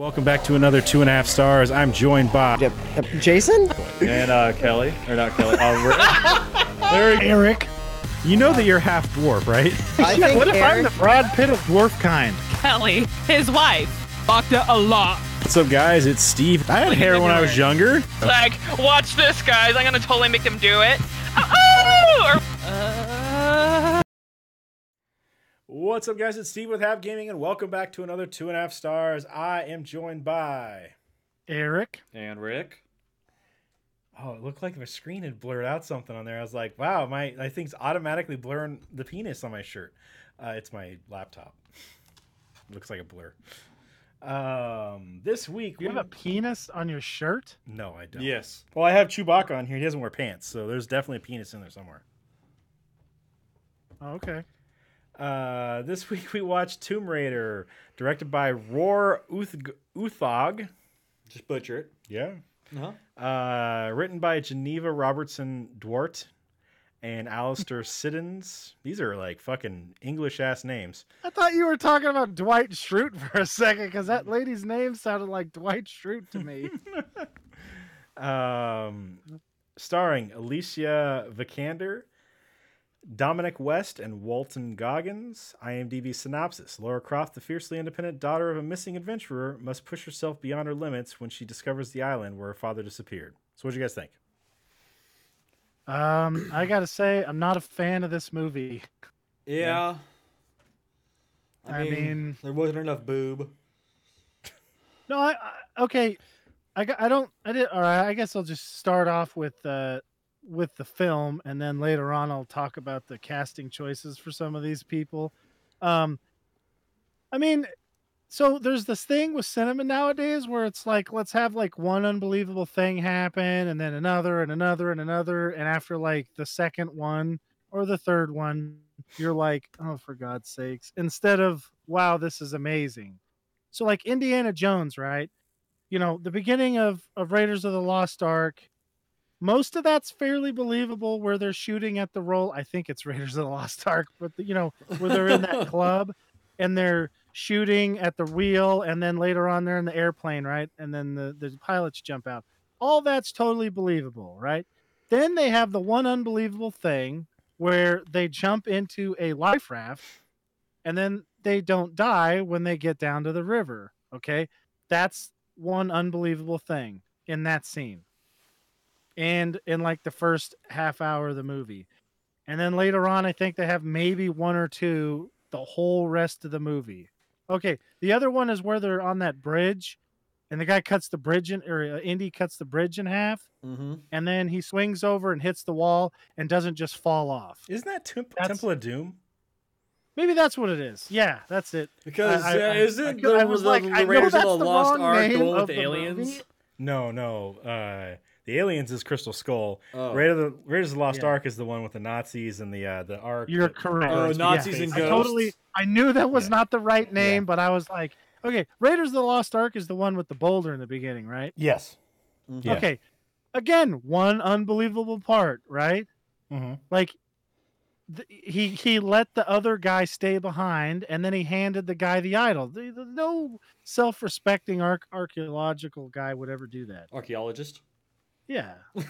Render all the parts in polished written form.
Welcome back to another 2.5 stars. I'm joined by Jason and Kelly, or not Kelly. Erik. You know that you're half dwarf, right? I think What if I'm Erik, the Brad Pitt of dwarf kind? Kelly, his wife, fucked a lot. What's up, guys? It's Steve. I had hair when I was younger. Like, watch this, guys. I'm gonna totally make them do it. Oh! What's up, guys? It's Steve with Half Gaming, and welcome back to another 2.5 stars. I am joined by Erik. and Rick. Oh, it looked like my screen had blurred out something on there. I was like, wow, my thing's automatically blurring the penis on my shirt. It's my laptop. Looks like a blur. This week You have a penis on your shirt? No, I don't. Yes. Well, I have Chewbacca on here. He doesn't wear pants, so there's definitely a penis in there somewhere. Oh, okay. This week we watched Tomb Raider, directed by Roar Uthog. Just butcher it. Yeah. Uh-huh. Written by Geneva Robertson Dwart and Alistair Siddons. These are like fucking English-ass names. I thought you were talking about Dwight Schrute for a second, because that lady's name sounded like Dwight Schrute to me. Starring Alicia Vikander, Dominic West, and Walton Goggins. IMDb synopsis. Lara Croft, the fiercely independent daughter of a missing adventurer, must push herself beyond her limits when she discovers the island where her father disappeared. So what'd you guys think? I gotta say, I'm not a fan of this movie. Yeah. I mean, there wasn't enough boob. No, okay. All right. I guess I'll just start off with the film, and then later on I'll talk about the casting choices for some of these people. I mean, so there's this thing with cinema nowadays where it's like, let's have like one unbelievable thing happen, and then another and another and another, and after like the second one or the third one, you're like, oh, for God's sakes, instead of, wow, this is amazing. So like Indiana Jones, right? You know, the beginning of Raiders of the Lost Ark, most of that's fairly believable, where they're shooting at the roll. I think it's Raiders of the Lost Ark, but where they're in that club and they're shooting at the wheel, and then later on they're in the airplane, right? And then the pilots jump out. All that's totally believable, right? Then they have the one unbelievable thing where they jump into a life raft and then they don't die when they get down to the river. Okay. That's one unbelievable thing in that scene. And in like the first half hour of the movie. And then later on, I think they have maybe one or two the whole rest of the movie. Okay. The other one is where they're on that bridge and the guy cuts the bridge Indy cuts the bridge in half. Mm-hmm. And then he swings over and hits the wall and doesn't just fall off. Isn't that Temple of Doom? Maybe that's what it is. Yeah, that's it. Because isn't I the was like, I know Raiders of that's the the Lost wrong Ark name the one with of the the aliens? movie. No. The aliens is Crystal Skull. Oh. Raiders of the Lost Yeah. Ark is the one with the Nazis and the Ark. You're correct. Oh, Nazis Yeah. and I ghosts. I knew that was Yeah. not the right name, Yeah. but I was like, okay, Raiders of the Lost Ark is the one with the boulder in the beginning, right? Yes. Mhm. Yeah. Okay. Again, one unbelievable part, right? Mm-hmm. Like he let the other guy stay behind, and then he handed the guy the idol. No self-respecting archaeological guy would ever do that. Archaeologist. Yeah. I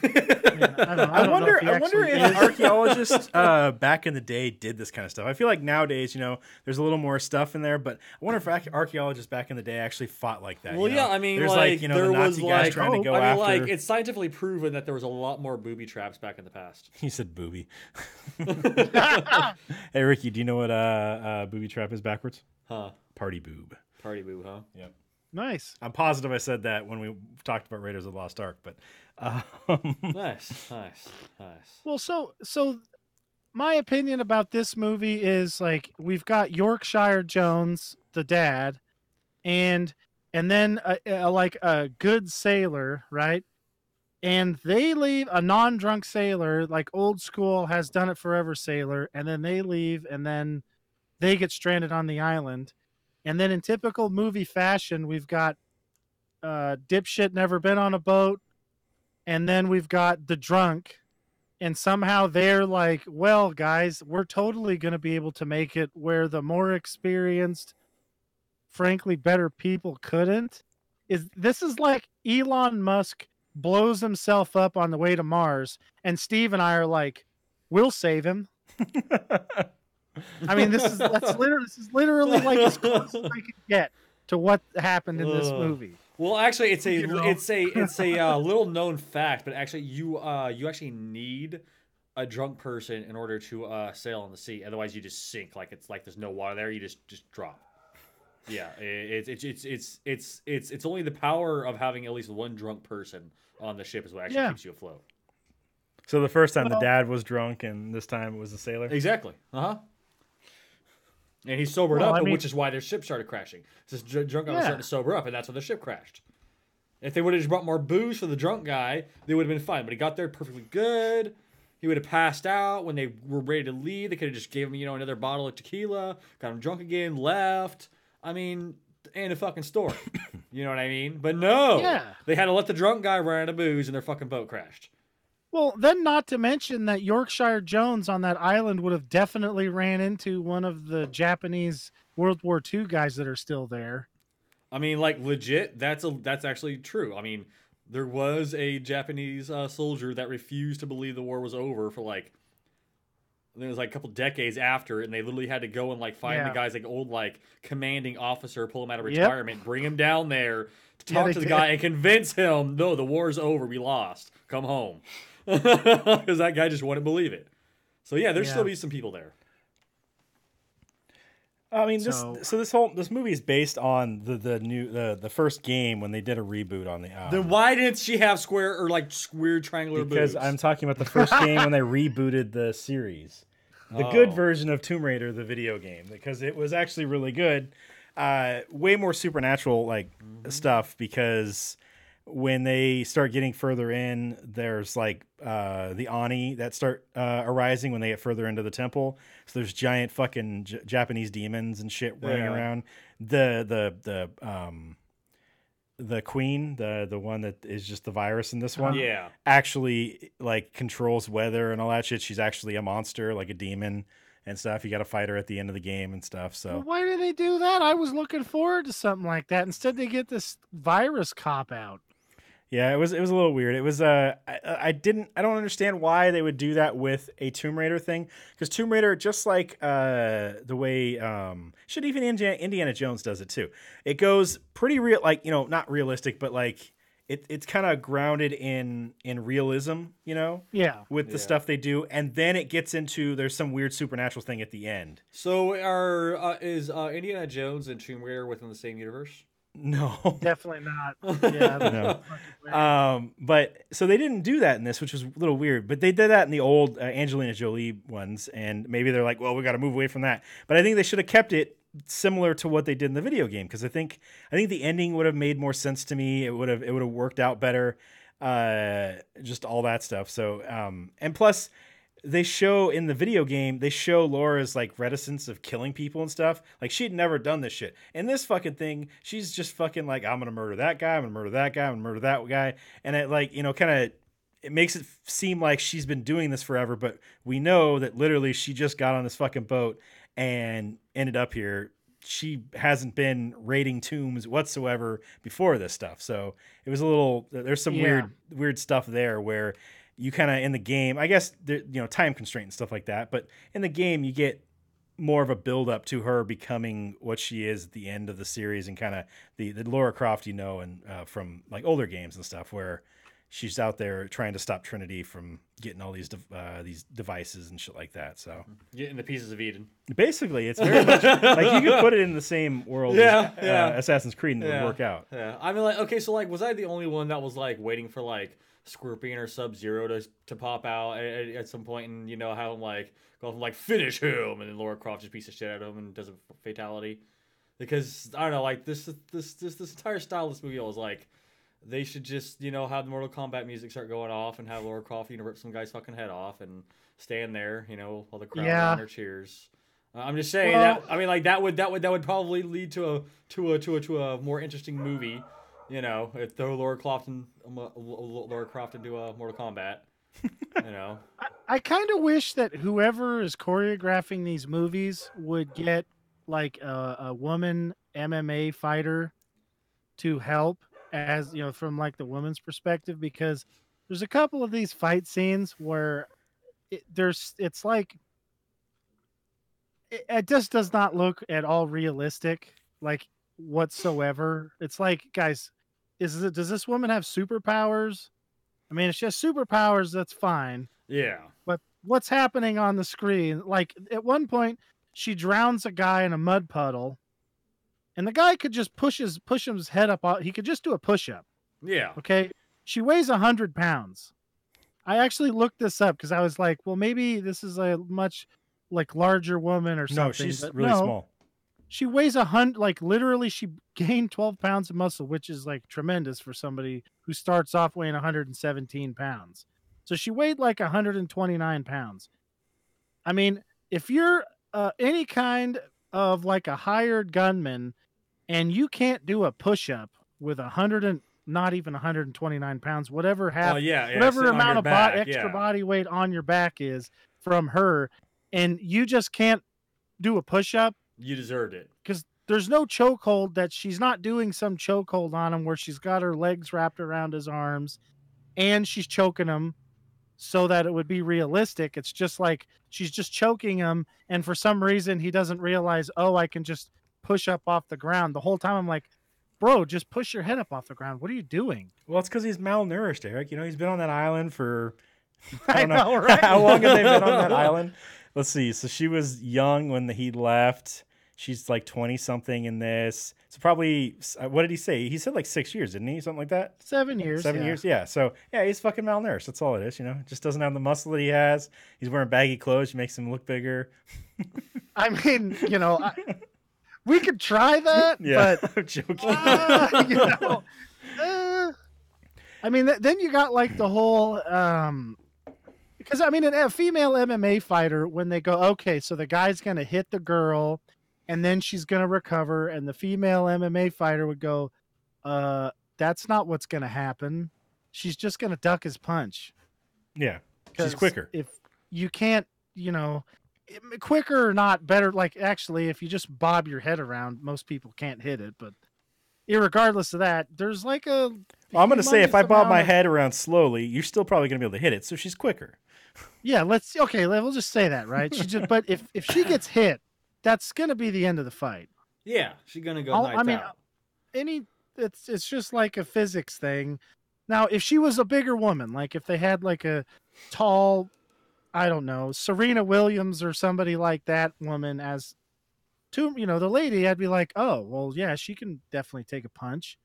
don't know wonder if he if actually is. archaeologists back in the day did this kind of stuff. I feel like nowadays, there's a little more stuff in there, but I wonder if archaeologists back in the day actually fought like that. Well, yeah, I mean, there's like, the there Nazi was guys like, trying to go I mean, after. like, it's scientifically proven that there was a lot more booby traps back in the past. He said booby. Hey, Ricky, do you know what booby trap is backwards? Huh. Party boob. Party boo, huh? Yep. Nice. I'm positive I said that when we talked about Raiders of the Lost Ark, but Nice. Well, so my opinion about this movie is like we've got Yorkshire Jones, the dad, and then like a good sailor, right? And they leave a non-drunk sailor, like old school has done it forever sailor, and then they leave, and then they get stranded on the island. And then in typical movie fashion, we've got dipshit never been on a boat, and then we've got the drunk, and somehow they're like, well, guys, we're totally going to be able to make it where the more experienced, frankly, better people couldn't. this is like Elon Musk blows himself up on the way to Mars, and Steve and I are like, we'll save him. I mean, this is literally like as close as I could get to what happened in this movie. Well, actually, it's a You know? it's a little known fact, but actually, you actually need a drunk person in order to sail on the sea. Otherwise, you just sink. Like it's like there's no water there. You just drop. Yeah, it's only the power of having at least one drunk person on the ship is what actually keeps you afloat. So the first time the dad was drunk, and this time it was the sailor. Exactly. And he sobered up, which is why their ship started crashing. This drunk guy was starting to sober up, and that's when the ship crashed. If they would have just brought more booze for the drunk guy, they would have been fine. But he got there perfectly good. He would have passed out when they were ready to leave. They could have just gave him, another bottle of tequila, got him drunk again, left. I mean, and a fucking story. You know what I mean? But no, they had to let the drunk guy run out of booze, and their fucking boat crashed. Well, then not to mention that Yorkshire Jones on that island would have definitely ran into one of the Japanese World War II guys that are still there. I mean, like, legit, that's actually true. I mean, there was a Japanese soldier that refused to believe the war was over for, like, I think it was, like, a couple decades after, and they literally had to go and, like, find the guy's, like, old, like, commanding officer, pull him out of retirement, bring him down there to talk to the guy and convince him, no, the war's over, we lost, come home. Because that guy just wouldn't believe it. So yeah, there's still be some people there. I mean, this movie is based on the first game when they did a reboot on the. Then why didn't she have square or like weird triangular because boobs? I'm talking about the first game when they rebooted the series, the good version of Tomb Raider, the video game, because it was actually really good. Way more supernatural stuff because. When they start getting further in, there's like the Ani that start arising when they get further into the temple. So there's giant fucking Japanese demons and shit running around. The queen, the one that is just the virus in this one, actually like controls weather and all that shit. She's actually a monster, like a demon and stuff. You got to fight her at the end of the game and stuff. So well, why did they do that? I was looking forward to something like that. Instead, they get this virus cop out. Yeah, it was a little weird. It was I don't understand why they would do that with a Tomb Raider thing, because Tomb Raider, just like the way shit, even Indiana Jones does it too. It goes pretty real, like, not realistic, but like it's kind of grounded in realism, with the stuff they do, and then it gets into there's some weird supernatural thing at the end. So is Indiana Jones and Tomb Raider within the same universe? No, definitely not. Yeah, no. But so they didn't do that in this, which was a little weird. But they did that in the old Angelina Jolie ones, and maybe they're like, well, we got to move away from that. But I think they should have kept it similar to what they did in the video game, because I think the ending would have made more sense to me. It would have worked out better. Just all that stuff. So and plus. They show in the video game, they show Laura's like reticence of killing people and stuff. Like she'd never done this shit. In this fucking thing, she's just fucking like, I'm gonna murder that guy, I'm gonna murder that guy, I'm gonna murder that guy. And it like, kind of it makes it seem like she's been doing this forever, but we know that literally she just got on this fucking boat and ended up here. She hasn't been raiding tombs whatsoever before this stuff. So it was a little, there's some weird stuff there where you kind of in the game, I guess, time constraint and stuff like that. But in the game, you get more of a build up to her becoming what she is at the end of the series, and kind of the Lara Croft, and from like older games and stuff, where she's out there trying to stop Trinity from getting all these devices and shit like that. So getting the pieces of Eden. Basically, it's very much like you could put it in the same world as Assassin's Creed and it would work out. Yeah, I mean, like, okay, so like, was I the only one that was like waiting for like Scorpion or Sub-Zero to pop out at some point and have him like go from like finish him, and then Lara Croft just beats the shit out of him and does a fatality? Because I don't know, like this entire style of this movie was like they should just have the Mortal Kombat music start going off and have Lara Croft rip some guy's fucking head off and stand there while the crowd on their cheers. I'm just saying that. I mean, like that would probably lead to a more interesting movie. If throw Lara Croft into Mortal Kombat. I kind of wish that whoever is choreographing these movies would get like a woman MMA fighter to help, as you know, from like the woman's perspective, because there's a couple of these fight scenes where it's like it just does not look at all realistic, like whatsoever. It's like, guys, does this woman have superpowers? I mean, if she has superpowers, that's fine. Yeah. But what's happening on the screen? Like at one point, she drowns a guy in a mud puddle, and the guy could just push his head up. He could just do a push up. Yeah. Okay, she weighs 100 pounds. I actually looked this up because I was like, well, maybe this is a much like larger woman or something. No, she's but really no, small. She weighs 100, like literally she gained 12 pounds of muscle, which is like tremendous for somebody who starts off weighing 117 pounds. So she weighed like 129 pounds. I mean, if you're any kind of like a hired gunman and you can't do a push-up with 100 and not even 129 pounds, whatever whatever sitting on amount your of back, extra yeah. body weight on your back is from her, and you just can't do a push-up, You deserved it. because there's no chokehold, that she's not doing some chokehold on him where she's got her legs wrapped around his arms and she's choking him so that it would be realistic. It's just like she's just choking him, and for some reason he doesn't realize, oh, I can just push up off the ground. The whole time I'm like, bro, just push your head up off the ground. What are you doing? Well, it's because he's malnourished, Eric. You know, he's been on that island for I don't know, right? How long have they been on that island? Let's see. So she was young when he left. She's like 20 something in this. So probably, what did he say? He said like 6 years, didn't he? Something like that. 7 years. 7 years. Yeah. So yeah, he's fucking malnourished. That's all it is. You know, just doesn't have the muscle that he has. He's wearing baggy clothes. She makes him look bigger. I mean, you know, we could try that, Yeah. but I'm joking. you know, I mean, then you got like the whole, because I mean, a female MMA fighter, when they go, okay, so the guy's going to hit the girl and then she's going to recover, and the female MMA fighter would go, that's not what's going to happen. She's just going to duck his punch. Yeah. 'Cause She's quicker. If you can't, you know, quicker or not, better. Like, actually, if you just bob your head around, most people can't hit it. But irregardless of that, there's like a. Well, I'm going to say if I humongous bob my amount of- head around slowly, you're still probably going to be able to hit it. So she's quicker. Yeah, we'll just say that, right? But if she gets hit, that's gonna be the end of the fight. Yeah, she's gonna go I night mean, out. it's just like a physics thing. Now, if she was a bigger woman, like if they had like a tall, I don't know, Serena Williams or somebody like that woman as to, you know, the lady, I'd be like, oh, well, yeah, she can definitely take a punch.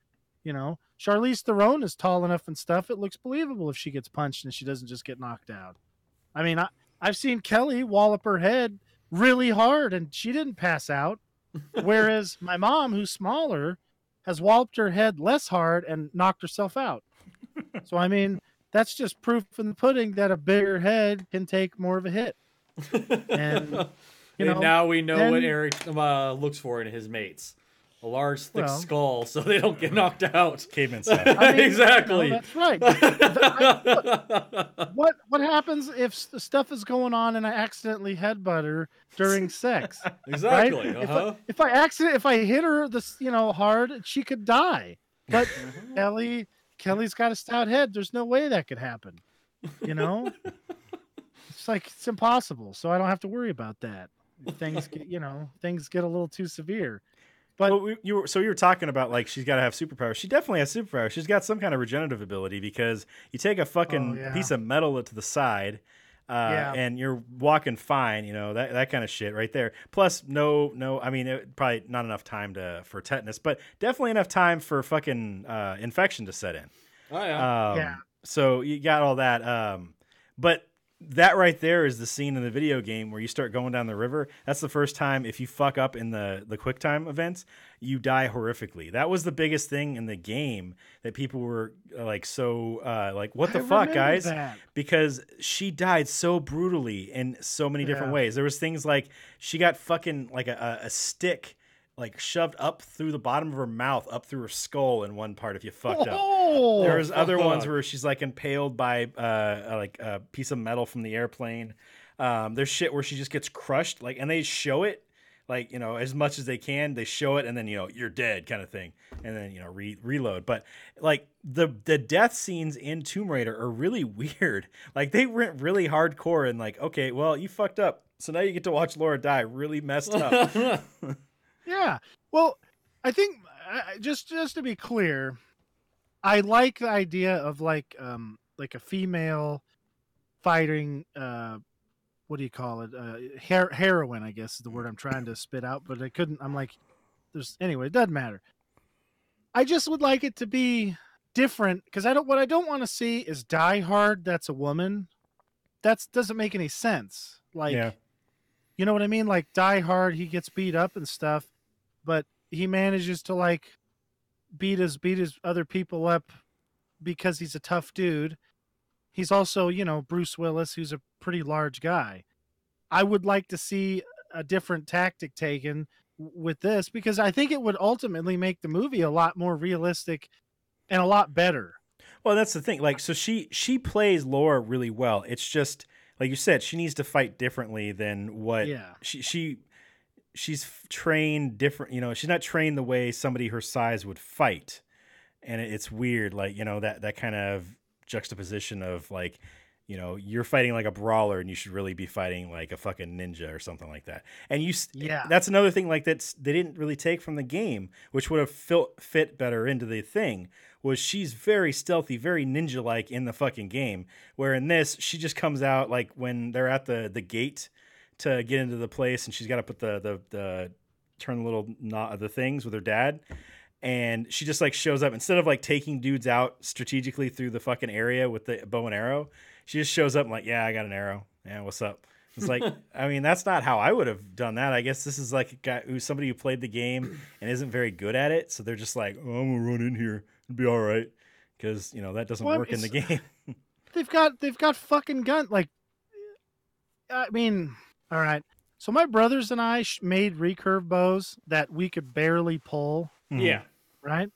You know, Charlize Theron is tall enough and stuff. It looks believable if she gets punched and she doesn't just get knocked out. I mean, I've seen Kelly wallop her head really hard and she didn't pass out. Whereas my mom, who's smaller, has walloped her head less hard and knocked herself out. So, I mean, that's just proof in the pudding that a bigger head can take more of a hit. And, you know, And now we know then- what Eric looks for in his mates. A large, thick Well- skull so they don't get knocked out. Caveman style. I mean, Exactly. no, that's right. What happens if the stuff is going on and I accidentally headbutt her during sex? Exactly. Right? Uh-huh. If I hit her this, you know, hard, she could die. But Kelly's got a stout head. There's no way that could happen. You know, it's like it's impossible. So I don't have to worry about that. Things get a little too severe. But Well, you were talking about like she's got to have superpowers. She definitely has superpowers. She's got some kind of regenerative ability because you take a fucking yeah. piece of metal to the side, and you're walking fine. You know that kind of shit right there. Plus, no. I mean, probably not enough time for tetanus, but definitely enough time for fucking infection to set in. Oh yeah. Yeah. So you got all that. But that right there is the scene in the video game where you start going down the river. That's the first time if you fuck up in the quick time events, you die horrifically. That was the biggest thing in the game that people were like, so like, what the fuck, remember guys? that. Because she died so brutally in so many different ways. There was things like she got fucking like a stick like shoved up through the bottom of her mouth, up through her skull in one part if you fucked up. Oh, There was other fuck. ones where she's like impaled by like a piece of metal from the airplane. There's shit where she just gets crushed, like, and they show it like, as much as they can. They show it and then, you're dead kind of thing. And then, reload. But like the death scenes in Tomb Raider are really weird. Like they went really hardcore and like, okay, well, you fucked up. So now you get to watch Laura die really messed up. Yeah. Well, I think just to be clear, I like the idea of like a female fighting what do you call it? Heroine, I guess is the word I'm trying to spit out, but I couldn't. I'm like, anyway, it doesn't matter. I just would like it to be different because what I don't want to see is Die Hard. That's a woman. That doesn't make any sense. Like, Yeah. you know what I mean? Like Die Hard, he gets beat up and stuff, but he manages to like beat his other people up because he's a tough dude. He's also, Bruce Willis, who's a pretty large guy. I would like to see a different tactic taken with this because I think it would ultimately make the movie a lot more realistic and a lot better. Well, that's the thing. Like, so she plays Laura really well. It's just like you said, she needs to fight differently than what she's trained different. She's not trained the way somebody her size would fight, and it's weird. Like, that kind of juxtaposition of like, you're fighting like a brawler and you should really be fighting like a fucking ninja or something like that. And that's another thing like they didn't really take from the game, which would have fit better into the thing, was she's very stealthy, very ninja-like in the fucking game, where in this, she just comes out like when they're at the gate to get into the place and she's got to put the turn the little the things with her dad. And she just like shows up instead of like taking dudes out strategically through the fucking area with the bow and arrow. She just shows up and like, yeah, I got an arrow. Yeah, what's up? It's like, I mean, that's not how I would have done that. I guess this is like somebody who played the game and isn't very good at it. So they're just like, oh, I'm gonna run in here and be all right, because that doesn't work in the game. They've got fucking gun. Like, I mean, all right. So my brothers and I made recurve bows that we could barely pull. Yeah. Right.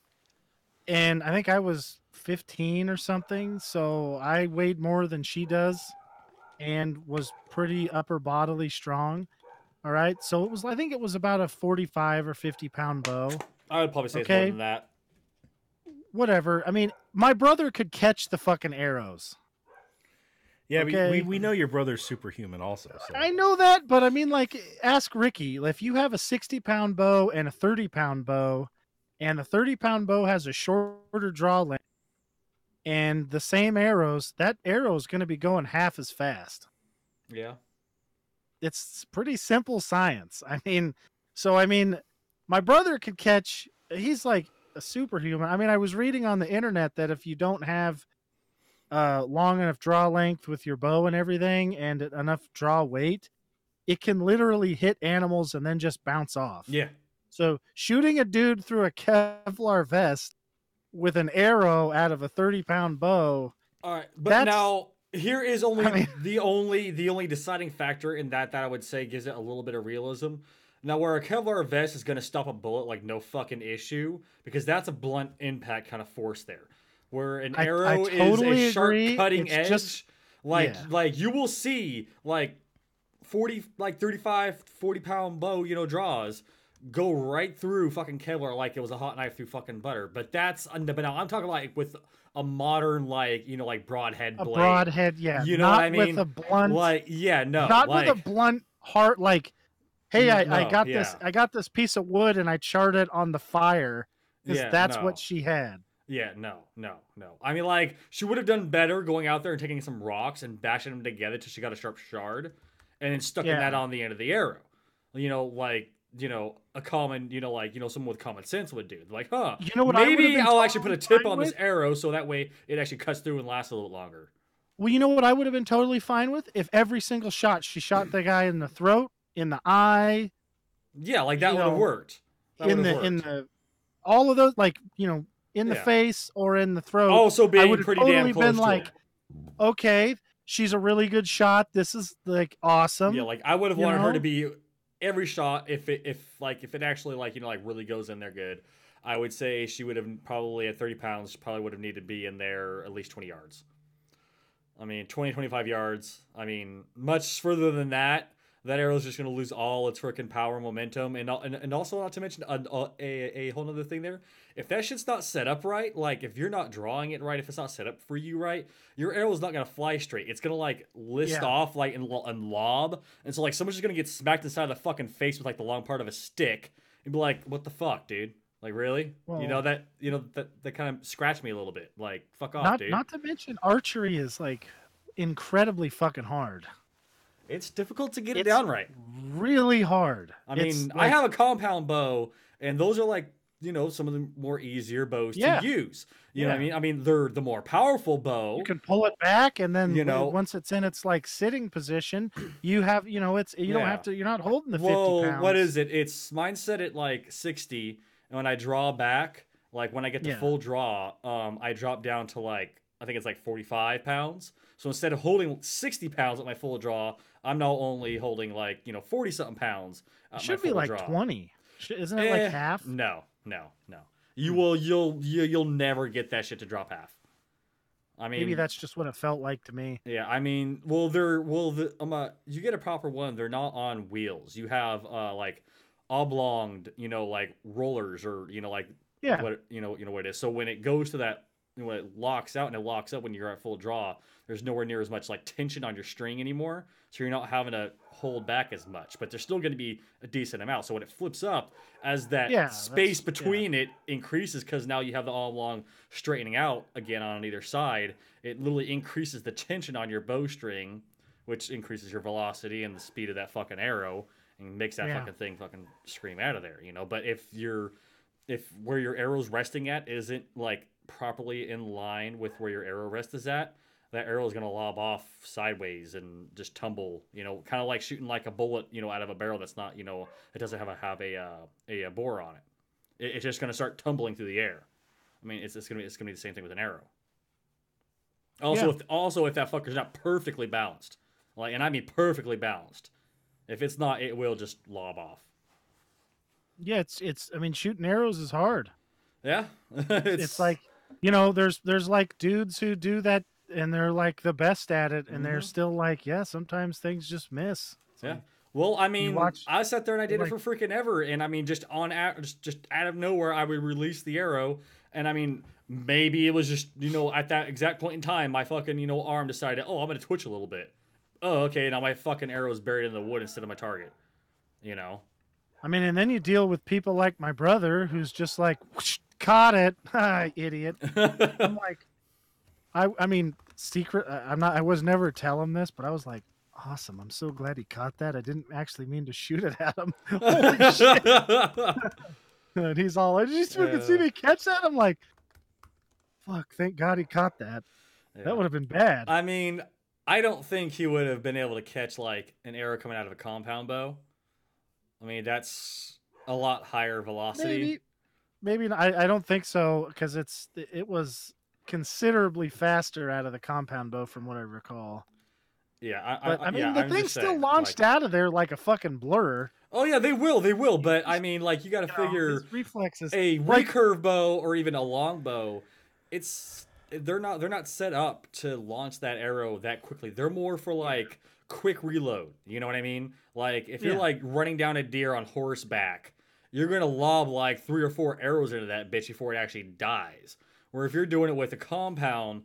And I think I was 15 or something. So I weighed more than she does and was pretty upper bodily strong. All right. So I think it was about a 45 or 50-pound bow. I would probably say it's more than that. Whatever. I mean, my brother could catch the fucking arrows. Yeah, we know your brother's superhuman also. So. I know that, but I mean, like, ask Ricky. If you have a 60-pound bow and a 30-pound bow, and the 30-pound bow has a shorter draw length, and the same arrows, that arrow is going to be going half as fast. Yeah. It's pretty simple science. I mean, my brother could catch, he's like a superhuman. I mean, I was reading on the internet that if you don't have long enough draw length with your bow and everything and enough draw weight, it can literally hit animals and then just bounce off. Yeah. So shooting a dude through a Kevlar vest with an arrow out of a 30-pound bow. All right, but now here is the only deciding factor in that I would say gives it a little bit of realism. Now, where a Kevlar vest is going to stop a bullet like no fucking issue, because that's a blunt impact kind of force there. Where an arrow totally is a sharp agree. cutting It's edge, like you will see like 35, 40-pound bow, draws go right through fucking Kevlar like it was a hot knife through fucking butter. But now I'm talking like with a modern like broadhead blade. A broadhead, yeah. You know what I mean? With a blunt, not with a blunt heart. Like, hey, I got this. I got this piece of wood and I charred it on the fire because that's what she had. Yeah, no. I mean, like, she would have done better going out there and taking some rocks and bashing them together till she got a sharp shard, and then stuck that on the end of the arrow. A common, someone with common sense would do. Like, you know what? Maybe I'll actually put a tip on this arrow so that way it actually cuts through and lasts a little longer. Well, you know what I would have been totally fine with? If every single shot she shot the guy in the throat, in the eye. Yeah, like that would have worked. In the all of those, in the face or in the throat. Also being pretty totally damn close been to like, him. Okay, she's a really good shot. This is like awesome. Yeah, like I would have wanted her to be every shot if it actually really goes in there good. I would say she would have probably at 30 pounds probably would have needed to be in there at least 20 yards. I mean, 20, 25 yards. I mean, much further than that. that arrow's just going to lose all its freaking power and momentum. And also, not to mention a whole other thing there. If that shit's not set up right, like if you're not drawing it right, if it's not set up for you right, your arrow's not going to fly straight. It's going to like list off like and lob. And so like someone's just going to get smacked inside the fucking face with like the long part of a stick and be like, what the fuck, dude? Like, really? Well, that kind of scratched me a little bit. Like, fuck off, dude. Not to mention archery is like incredibly fucking hard. It's difficult to get it down right. Really hard. I mean, I have a compound bow, and those are like, some of the more easier bows to use. You know what I mean? I mean, they're the more powerful bow. You can pull it back, and then once it's in its like sitting position, you have, don't have to. You're not holding the 50 pounds. What is it? It's mine set at like 60, and when I draw back, like when I get the full draw, I drop down to like I think it's like 45 pounds. So instead of holding 60 pounds at my full draw, I'm now only holding like 40 something pounds. It should be like draw. 20. Isn't it like half? No. You'll never get that shit to drop half. I mean, maybe that's just what it felt like to me. Yeah, I mean, you get a proper one. They're not on wheels. You have like oblonged, like rollers or what what it is. So when it goes to that, when it locks out and it locks up when you're at full draw, there's nowhere near as much like tension on your string anymore. So you're not having to hold back as much, but there's still going to be a decent amount. So when it flips up, as that space between it increases, because now you have the all along straightening out again on either side, it literally increases the tension on your bowstring, which increases your velocity and the speed of that fucking arrow and makes that fucking thing fucking scream out of there, But if where your arrow's resting at isn't like properly in line with where your arrow rest is at, that arrow is going to lob off sideways and just tumble, kind of like shooting like a bullet, out of a barrel that's not, it doesn't have a bore on it. It's just going to start tumbling through the air. I mean, it's going to be the same thing with an arrow. Also, if that fucker's not perfectly balanced, like, and I mean perfectly balanced, if it's not, it will just lob off. Yeah, I mean, shooting arrows is hard. Yeah, it's like, there's like dudes who do that and they're like the best at it, and they're still like, sometimes things just miss. So, well, I mean, I sat there and I did it for freaking ever, and I mean, just out of nowhere, I would release the arrow, and I mean, maybe it was just at that exact point in time, my fucking arm decided, I'm gonna twitch a little bit. Oh, okay, now my fucking arrow is buried in the wood instead of my target. I mean, and then you deal with people like my brother, who's just like, whoosh, caught it, idiot. I'm like, I mean, I was never tell him this, but I was like, awesome. I'm so glad he caught that. I didn't actually mean to shoot it at him. Holy shit. And he's all, did you fucking see me catch that? I'm like, fuck, thank God he caught that. Yeah. That would have been bad. I mean, I don't think he would have been able to catch like an arrow coming out of a compound bow. I mean, that's a lot higher velocity. Maybe I don't think so, because it was considerably faster out of the compound bow from what I recall. Yeah, I mean, the thing still launched out of there like a fucking blur. Oh yeah, they will. But I mean, like, you got to figure reflexes. A recurve bow or even a long bow, they're not set up to launch that arrow that quickly. They're more for like quick reload. You know what I mean? Like if you're like running down a deer on horseback, you're gonna lob like 3 or 4 arrows into that bitch before it actually dies. Where if you're doing it with a compound,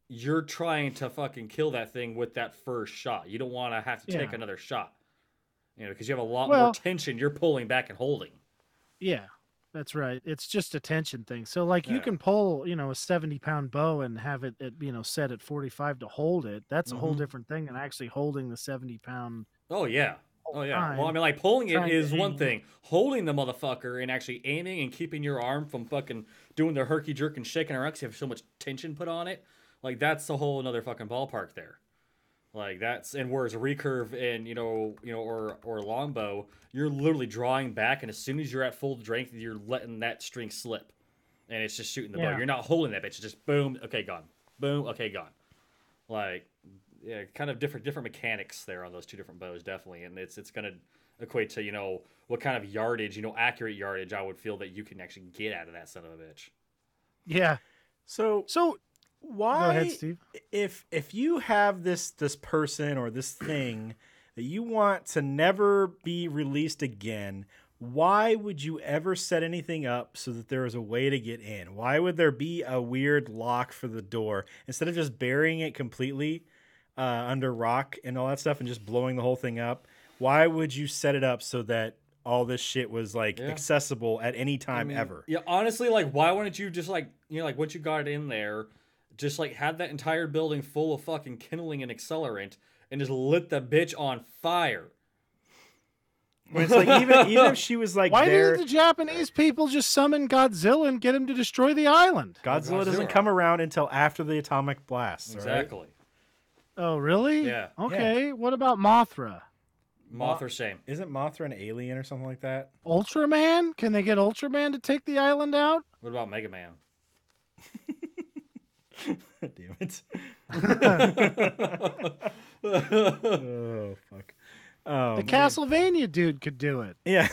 you're trying to fucking kill that thing with that first shot. You don't want to have to take another shot. Because you have a lot more tension you're pulling back and holding. Yeah, that's right. It's just a tension thing. So, like, you can pull, a 70-pound bow and have it, set at 45 to hold it. That's a whole different thing than actually holding the 70-pound. Oh, yeah. Oh, yeah. Well, I mean, like, pulling it is one thing. Holding the motherfucker and actually aiming and keeping your arm from fucking doing the herky-jerk and shaking around because you have so much tension put on it, like, that's a whole another fucking ballpark there. Like, that's, and whereas a recurve and, or longbow, you're literally drawing back, and as soon as you're at full strength, you're letting that string slip. And it's just shooting the bow. You're not holding that bitch. It's just boom, okay, gone. Boom, okay, gone. Like, yeah, kind of different mechanics there on those two different bows, definitely. And it's going to equate to, what kind of yardage, accurate yardage I would feel that you can actually get out of that son of a bitch. Yeah. So why, go ahead, Steve. If you have this person or this thing that that you want to never be released again, why would you ever set anything up so that there was a way to get in? Why would there be a weird lock for the door instead of just burying it completely under rock and all that stuff and just blowing the whole thing up? Why would you set it up so that all this shit was like accessible at any time ever? Yeah, honestly, like, why wouldn't you just like, like once you got in there, just like have that entire building full of fucking kindling and accelerant and just lit the bitch on fire? When it's like even if she was like, why there, didn't the Japanese people just summon Godzilla and get him to destroy the island? Godzilla doesn't come around until after the atomic blast. Exactly. Right? Oh, really? Yeah. Okay. Yeah. What about Mothra? Mothra, same. Isn't Mothra an alien or something like that? Ultraman? Can they get Ultraman to take the island out? What about Mega Man? Damn it. Oh, fuck. Oh, the Castlevania dude could do it. Yeah.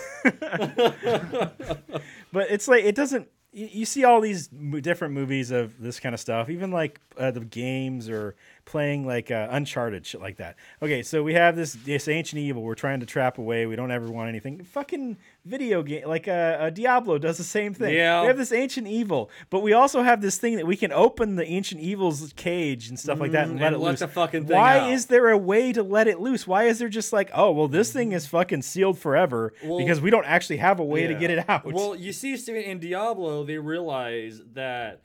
But it's like, it doesn't, you see all these different movies of this kind of stuff, even like the games or playing like Uncharted, shit like that. Okay, so we have this ancient evil we're trying to trap away. We don't ever want anything. Fucking video game, like Diablo does the same thing. Yeah. We have this ancient evil, but we also have this thing that we can open the ancient evil's cage and stuff like that and let it loose. The fucking thing Why out. is there a way to let it loose? Why is there just like, oh, well, this thing is fucking sealed forever because we don't actually have a way to get it out? Well, you see, in Diablo, they realize that,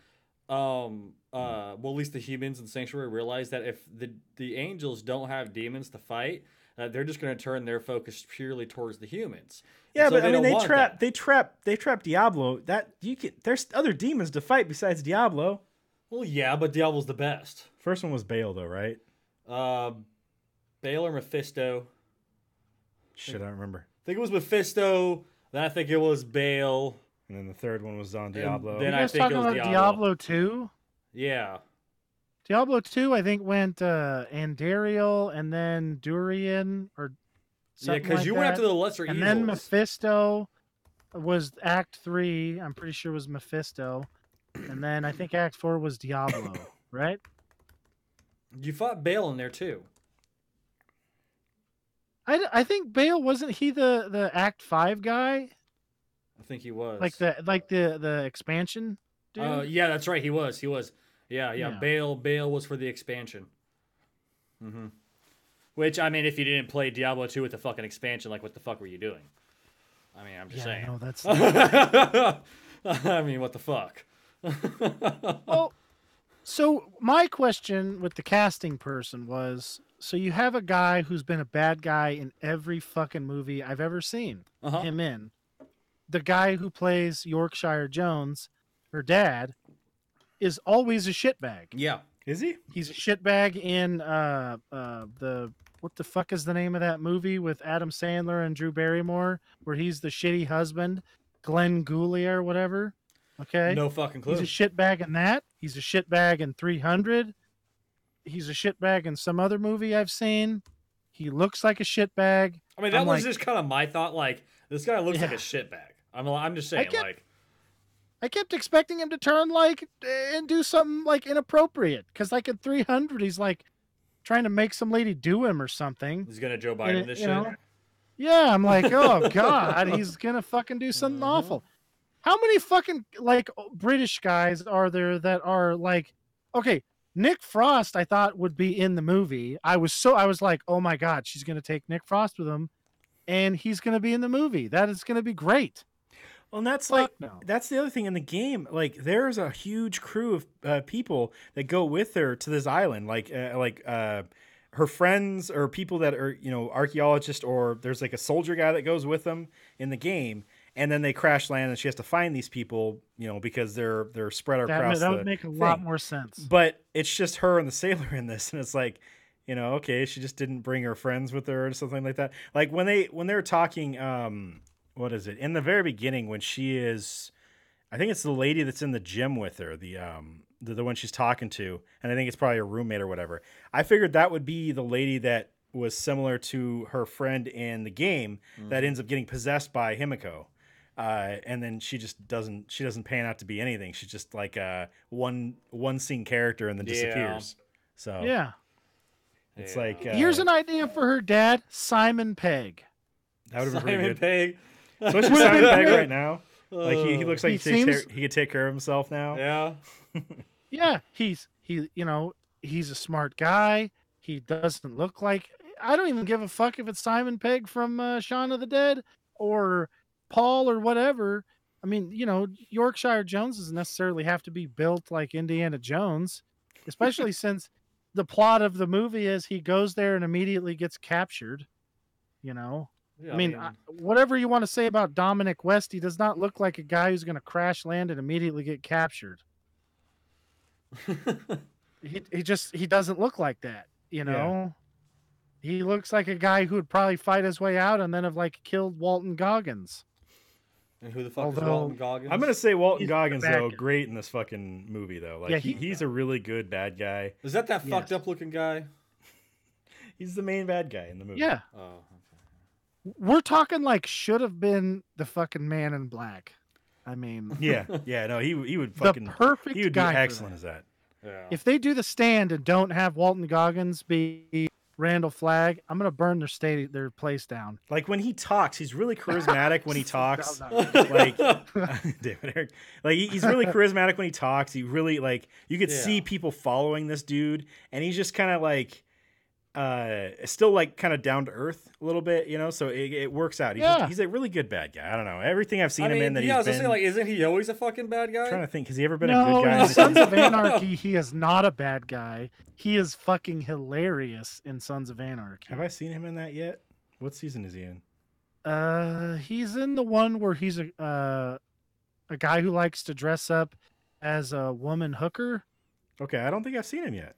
well, at least the humans in Sanctuary realize that if the angels don't have demons to fight, they're just going to turn their focus purely towards the humans. Yeah, so but I mean, they trap trap Diablo. There's other demons to fight besides Diablo. Well, yeah, but Diablo's the best. First one was Baal, though, right? Baal or Mephisto. Shit, I don't remember. I think it was Mephisto. Then I think it was Baal. And then the third one was on Diablo. Then you I guys think talking it was about Diablo. Diablo 2? Yeah. Diablo 2, I think, went Andariel and then Durian or something because like you that. went after the lesser and evils. then Mephisto was Act 3. I'm pretty sure was Mephisto. And then I think Act 4 was Diablo, right? You fought Baal in there, too. I think Baal, wasn't he the Act 5 guy? I think he was. Like the expansion dude? Yeah, that's right. He was. Yeah. Yeah. Baal was for the expansion. Mm-hmm. Which, I mean, if you didn't play Diablo 2 with the fucking expansion, like, what the fuck were you doing? I mean, I'm just saying. No, that's I mean, what the fuck? Well, so my question with the casting person was, so you have a guy who's been a bad guy in every fucking movie I've ever seen him in. The guy who plays Yorkshire Jones, her dad, is always a shitbag. Yeah. Is he? He's a shitbag in the what the fuck is the name of that movie with Adam Sandler and Drew Barrymore, where he's the shitty husband, Glenn Goulart or whatever. Okay. No fucking clue. He's a shitbag in that. He's a shitbag in 300. He's a shitbag in some other movie I've seen. He looks like a shitbag. I mean, that was just kind of my thought. Like, this guy looks like a shitbag. I'm just saying, I kept expecting him to turn like and do something like inappropriate, because like in 300 he's like trying to make some lady do him or something. He's gonna Joe Biden this shit. Know? Yeah, I'm like, oh god, he's gonna fucking do something awful. How many fucking like British guys are there that are like, okay, Nick Frost I thought would be in the movie. I was like, oh my god, she's gonna take Nick Frost with him, and he's gonna be in the movie. That is gonna be great. Well, and that's that's the other thing in the game. Like, there's a huge crew of people that go with her to this island. Like her friends or people that are, archaeologists, or there's like a soldier guy that goes with them in the game. And then they crash land, and she has to find these people, because they're spread across. That would make a lot more sense. But it's just her and the sailor in this, and it's like, okay, she just didn't bring her friends with her or something like that. Like when they're talking. What is it? In the very beginning, when she is, I think it's the lady that's in the gym with her, the one she's talking to, and I think it's probably a roommate or whatever. I figured that would be the lady that was similar to her friend in the game that ends up getting possessed by Himiko. And then she doesn't pan out to be anything. She's just like a one scene character and then disappears. So yeah. It's Yeah. like Here's an idea for her dad, Simon Pegg. that would have been pretty Simon good. Pegg. Especially Would've Simon been Pegg great. right now. Like he looks like He he could take care of himself now. Yeah. Yeah, he's a smart guy. He doesn't look like. I don't even give a fuck if it's Simon Pegg from Shaun of the Dead or Paul or whatever. I mean, Yorkshire Jones doesn't necessarily have to be built like Indiana Jones, especially since the plot of the movie is he goes there and immediately gets captured. Yeah, I mean, whatever you want to say about Dominic West, he does not look like a guy who's going to crash land and immediately get captured. He doesn't look like that, He looks like a guy who would probably fight his way out and then have like killed Walton Goggins. And who the fuck is Although- Walton Goggins? I'm gonna say Walton He's Goggins the bad though, guy. great in this fucking movie though. Like Yeah, he's a really good bad guy. Is that Yes. fucked up looking guy? He's the main bad guy in the movie. Yeah, Oh, we're talking like should have been the fucking Man in Black. I mean, Yeah. No, he would the fucking perfect he would be guy. excellent For as that. yeah. If they do The Stand and don't have Walton Goggins be Randall Flagg, I'm gonna burn their place down. Like when he talks, he's really charismatic when he talks. No, no. Like David Eric, like he's really charismatic when he talks. He really like you could see people following this dude, and he's just kind of like still like kind of down to earth a little bit, so it works out. He's a really good bad guy. I don't know, everything I've seen him in that I was he's gonna been. say, like, isn't he always a fucking bad guy? I'm trying to think, has he ever been a No, good guy? in Sons of Anarchy, he is not a bad guy. He is fucking hilarious in Sons of Anarchy. Have I seen him in that yet? What season is he in? He's in the one where he's a guy who likes to dress up as a woman hooker. Okay, I don't think I've seen him yet.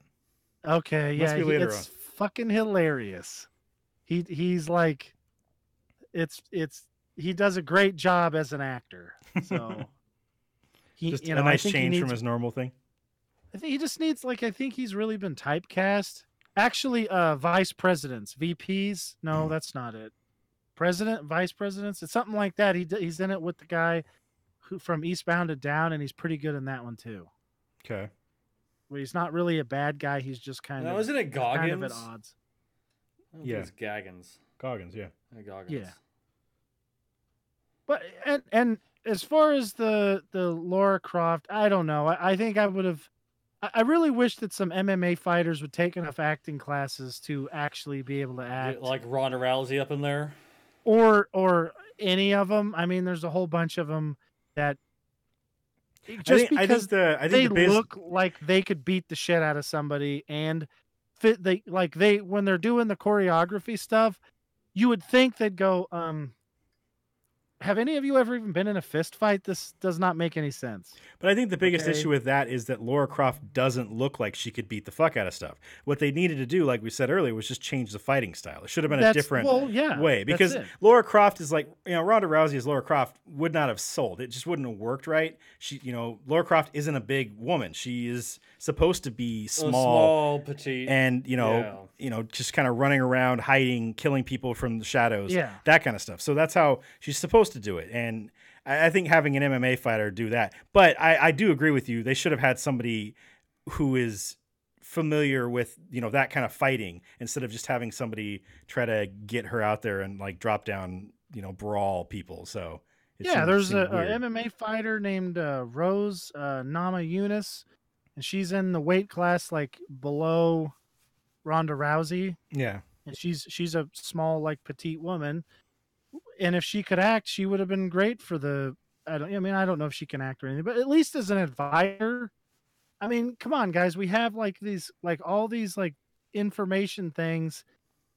Okay, Must yeah, be later it's fucking hilarious. He's like, he does a great job as an actor. So Just a nice change from his normal thing. I think he just needs I think he's really been typecast. Actually, vice presidents, VPs. No, that's not it. President, vice presidents. It's something like that. He's in it with the guy who from Eastbound and Down, and he's pretty good in that one too. Okay. Where he's not really a bad guy. He's just kind No, of isn't it Goggins? kind of at odds. I don't think it's Gaggins. Goggins, yeah. Goggins. Yeah. But and as far as the Laura Croft, I don't know. I think I would have. I really wish that some MMA fighters would take enough acting classes to actually be able to act, Like Ronda Rousey up in there. or any of them. I mean, there's a whole bunch of them that just because they look like they could beat the shit out of somebody and fit. When they're doing the choreography stuff, you would think they'd go. Have any of you ever even been in a fist fight? This does not make any sense. But I think the biggest Okay. issue with that is that Laura Croft doesn't look like she could beat the fuck out of stuff. What they needed to do, like we said earlier, was just change the fighting style. It should have been a different way. Because that's it. Laura Croft is like, Ronda Rousey as Laura Croft would not have sold. It just wouldn't have worked right. Laura Croft isn't a big woman. She is supposed to be Small, petite. and just kind of running around, hiding, killing people from the shadows, that kind of stuff. So that's how she's supposed to do it. And I think having an MMA fighter do that. But I do agree with you. They should have had somebody who is familiar with that kind of fighting instead of just having somebody try to get her out there and like drop down brawl people. So there's a weird. MMA fighter named Rose Namajunas, and she's in the weight class like below Ronda Rousey. Yeah. And she's a small, like, petite woman. And if she could act, she would have been great for the. I don't know if she can act or anything, but at least as an advisor. I mean, come on, guys. We have all these information things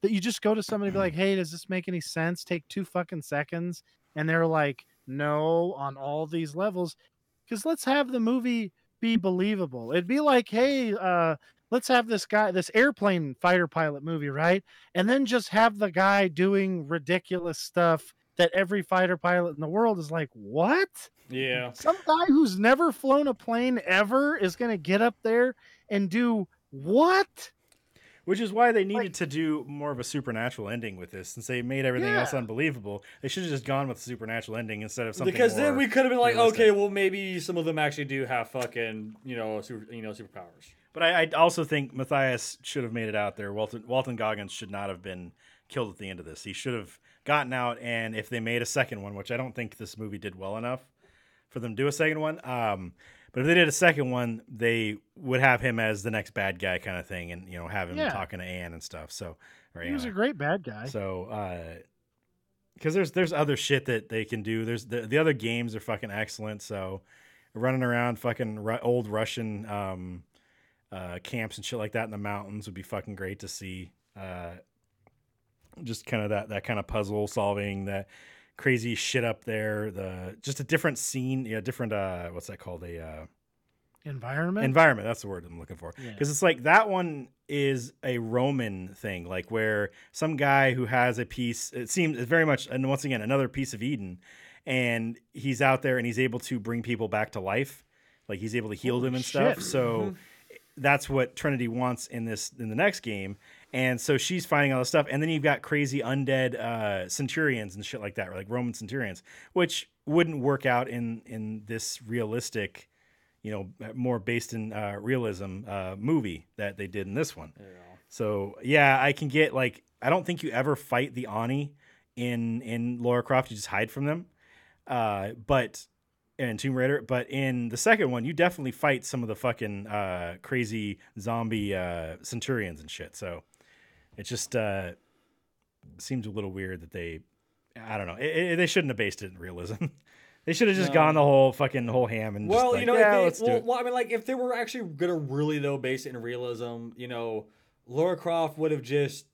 that you just go to somebody and be like, "Hey, does this make any sense?" Take 2 fucking seconds, and they're like, "No," on all these levels, because let's have the movie be believable. It'd be like, "Hey, let's have this airplane fighter pilot movie, right? And then just have the guy doing ridiculous stuff that every fighter pilot in the world is like, what? Yeah. Some guy who's never flown a plane ever is going to get up there and do what? Which is why they needed to do more of a supernatural ending with this, since they made everything else unbelievable. They should have just gone with a supernatural ending instead of something. Because then more we could have been like, realistic. okay, well maybe some of them actually do have fucking superpowers. But I also think Matthias should have made it out there. Walton Goggins should not have been killed at the end of this. He should have gotten out, and if they made a second one, which I don't think this movie did well enough for them to do a second one, but if they did a second one, they would have him as the next bad guy kind of thing, and have him talking to Anne and stuff. So, he was a great bad guy. So, because there's other shit that they can do. There's the other games are fucking excellent. So, running around fucking old Russian camps and shit like that in the mountains would be fucking great to see. Just kind of that kind of puzzle solving, that crazy shit up there. Just a different scene, different what's that called? Environment. That's the word I'm looking for. Because it's like that one is a Roman thing, like where some guy who has a piece. It seems very much, and once again, another piece of Eden, and he's out there and he's able to bring people back to life, like he's able to heal them and stuff. So that's what Trinity wants in the next game. And so she's finding all this stuff. And then you've got crazy undead centurions and shit like that, like Roman centurions, which wouldn't work out in this realistic, more based in realism movie that they did in this one. Yeah. So, I can get, like, I don't think you ever fight the Ani in Lara Croft. You just hide from them. In Tomb Raider. But in the second one, you definitely fight some of the fucking crazy zombie centurions and shit. So it just seems a little weird that I don't know. They shouldn't have based it in realism. They should have just gone the whole ham and let's do it. Well, I mean, like, if they were actually gonna really though base it in realism, Lara Croft would have just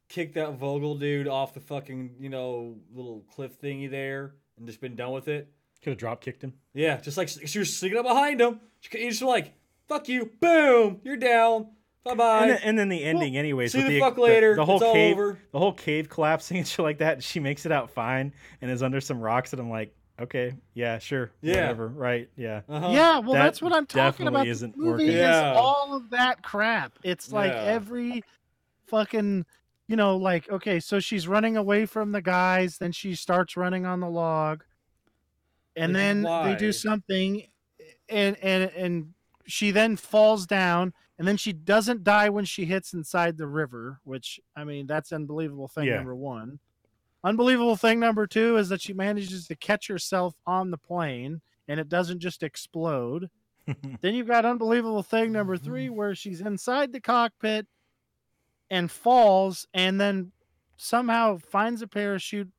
kicked that Vogel dude off the fucking little cliff thingy there and just been done with it. Could have drop kicked him. Yeah, just like she was sneaking up behind him. She just like, fuck you, boom, you're down. Bye-bye. And then the ending, anyways. See the fuck later. The whole it's cave, all over. The whole cave collapsing and shit like that. She makes it out fine and is under some rocks, and I'm like, okay, yeah, sure, whatever, right, yeah. Uh-huh. Yeah, well, that's what I'm talking about. Isn't the movie working. is all of that crap. It's like every fucking, like, okay, so she's running away from the guys, then she starts running on the log, and then they do something, and she then falls down. And then she doesn't die when she hits inside the river, which, I mean, that's unbelievable thing number one. Unbelievable thing number two is that she manages to catch herself on the plane and it doesn't just explode. Then you've got unbelievable thing number three where she's inside the cockpit and falls and then somehow finds a parachute,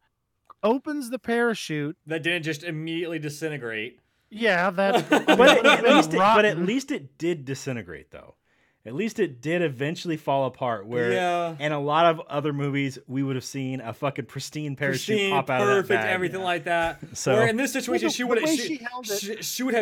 opens the parachute. That didn't just immediately disintegrate. Yeah, that. but at least it did disintegrate, though. At least it did eventually fall apart. Where in a lot of other movies, we would have seen a fucking pristine parachute pop out of that bag. Everything like that. So where in this situation, she would have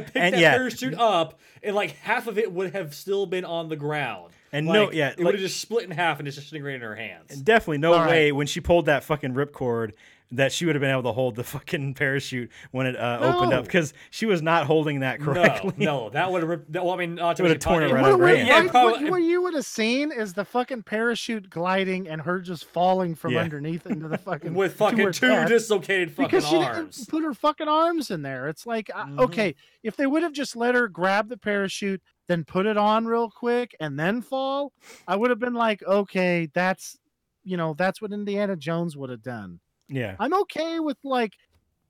picked that parachute up, and like half of it would have still been on the ground. And it would have just split in half and just disintegrated in her hands. Definitely no way when she pulled that fucking ripcord that she would have been able to hold the fucking parachute when it opened up, because she was not holding that correctly. No, that would have. Well, I mean, would have torn it right out of her hand. What you would have seen is the fucking parachute gliding and her just falling from underneath into the fucking with fucking two dislocated fucking because she arms. Didn't put her fucking arms in there. It's like okay, if they would have just let her grab the parachute, then put it on real quick and then fall, I would have been like, okay, that's what Indiana Jones would have done. Yeah. I'm okay with like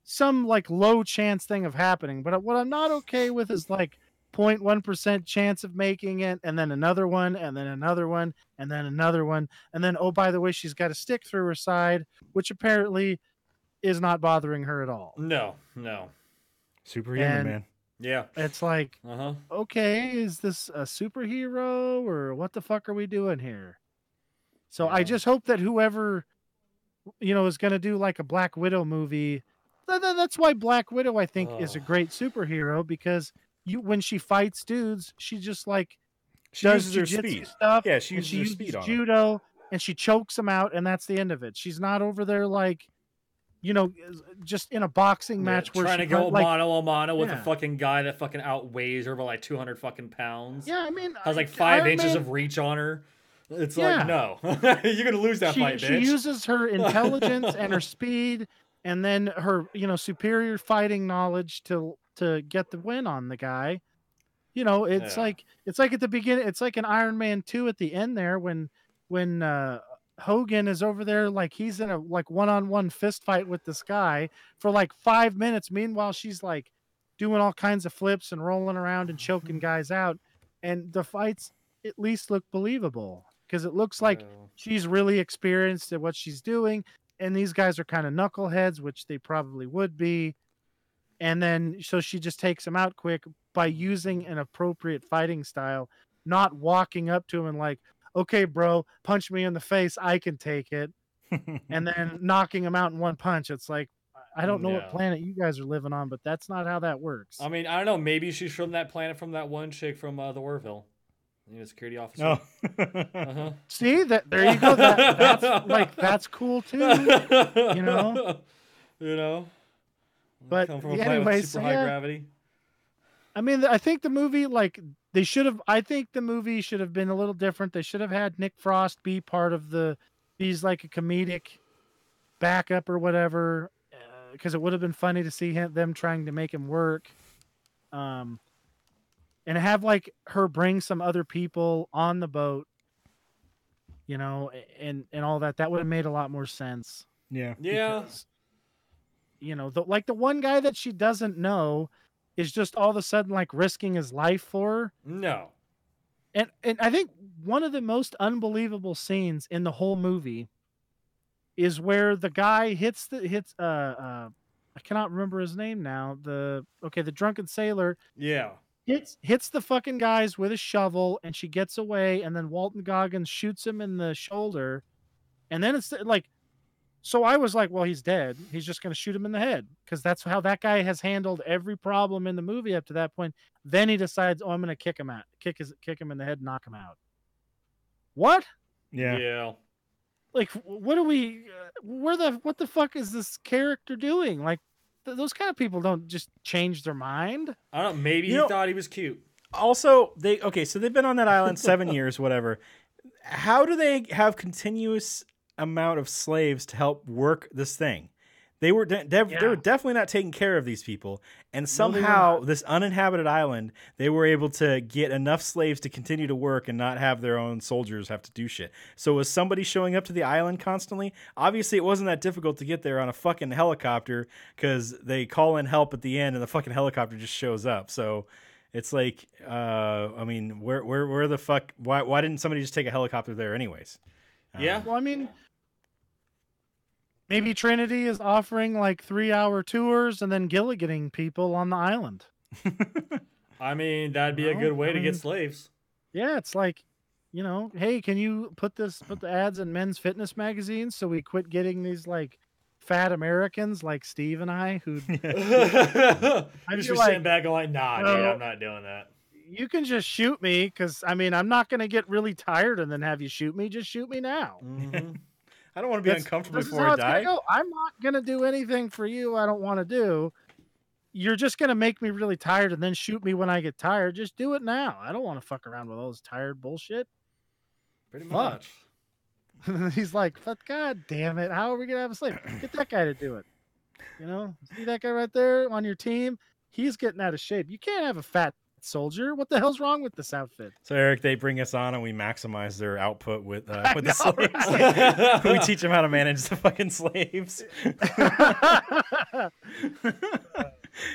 some like low chance thing of happening, but what I'm not okay with is like 0.1% chance of making it, and then another one, and then another one, and then another one, and then, oh, by the way, she's got a stick through her side, which apparently is not bothering her at all. No. Superhuman, man. Yeah. It's like, okay, is this a superhero or what the fuck are we doing here? So I just hope that whoever is going to do like a Black Widow movie. That's why Black Widow, I think, is a great superhero, because when she fights dudes, she just like does her speed stuff. Yeah, she uses her speed on judo, and she chokes them out, and that's the end of it. She's not over there like, just in a boxing match where trying to she go like, mano a mano with a fucking guy that fucking outweighs her by like 200 fucking pounds. Yeah, I mean, has like 5 inches of reach on her. It's like, no, you're gonna lose that fight, bitch. She uses her intelligence and her speed, and then her, superior fighting knowledge to get the win on the guy. You know, it's Yeah. like at the beginning, it's like an Iron Man 2 at the end there when Hogan is over there like he's in a like one-on-one fist fight with this guy for like 5 minutes. Meanwhile, she's like doing all kinds of flips and rolling around and choking guys out. And the fights at least look believable because it looks like Oh. she's really experienced at what she's doing. And these guys are kind of knuckleheads, which they probably would be. And then so she just takes him out quick by using an appropriate fighting style, not walking up to him and like, okay, bro, punch me in the face, I can take it, and then knocking him out in one punch. It's like, I don't know what Yeah. planet you guys are living on, but that's not how that works. I mean, I don't know. Maybe she's from that planet from that one chick from the Orville. You know, security officer. Oh. Uh-huh. See that? There you go. That's cool too. You know. You know. But Come from a planet with anyways, super high gravity. I mean, I think the movie, like, they should have. I think the movie should have been a little different. They should have had Nick Frost be part of he's like a comedic backup or whatever, because it would have been funny to see them trying to make him work. And have like her bring some other people on the boat, you know, and all that. That would have made a lot more sense. Yeah. Yeah. Because, you know, the one guy that she doesn't know is just all of a sudden like risking his life for her. No. And I think one of the most unbelievable scenes in the whole movie is where the guy hits I cannot remember his name now. The drunken sailor Yeah. hits the fucking guys with a shovel and she gets away, and then Walton Goggins shoots him in the shoulder. And then it's like, so I was like, well, he's dead. He's just going to shoot him in the head because that's how that guy has handled every problem in the movie up to that point. Then he decides, oh, I'm going to kick him in the head, knock him out. What? Yeah. Yeah. Like, what are we? What the fuck is this character doing? Like, those kind of people don't just change their mind. I don't know. Maybe he thought he was cute. Also, so they've been on that island 7 years, whatever. How do they have continuous amount of slaves to help work this thing? They were they were definitely not taking care of these people, and somehow this uninhabited island, they were able to get enough slaves to continue to work and not have their own soldiers have to do shit. So was somebody showing up to the island constantly? Obviously, it wasn't that difficult to get there on a fucking helicopter because they call in help at the end and the fucking helicopter just shows up. So it's like, I mean, where the fuck? Why didn't somebody just take a helicopter there anyways? Yeah. Well, I mean, maybe Trinity is offering like 3-hour tours and then gilliganing people on the island. I mean, that'd be a good way to get slaves. Yeah, it's like, you know, hey, can you put the ads in men's fitness magazines so we quit getting these like fat Americans like Steve and I who I just like, sitting back and like, nah, no, dude, I'm not doing that. You can just shoot me because I mean I'm not going to get really tired and then have you shoot me. Just shoot me now. Mm-hmm. I don't want to be uncomfortable before I die. I'm not going to do anything for you I don't want to do. You're just going to make me really tired and then shoot me when I get tired. Just do it now. I don't want to fuck around with all this tired bullshit. Pretty much. He's like, but God damn it. How are we going to have a slave? Get that guy to do it. You know, see that guy right there on your team? He's getting out of shape. You can't have a fat soldier. What the hell's wrong with this outfit? So Eric, they bring us on and we maximize their output with the slaves. Right? We teach them how to manage the fucking slaves.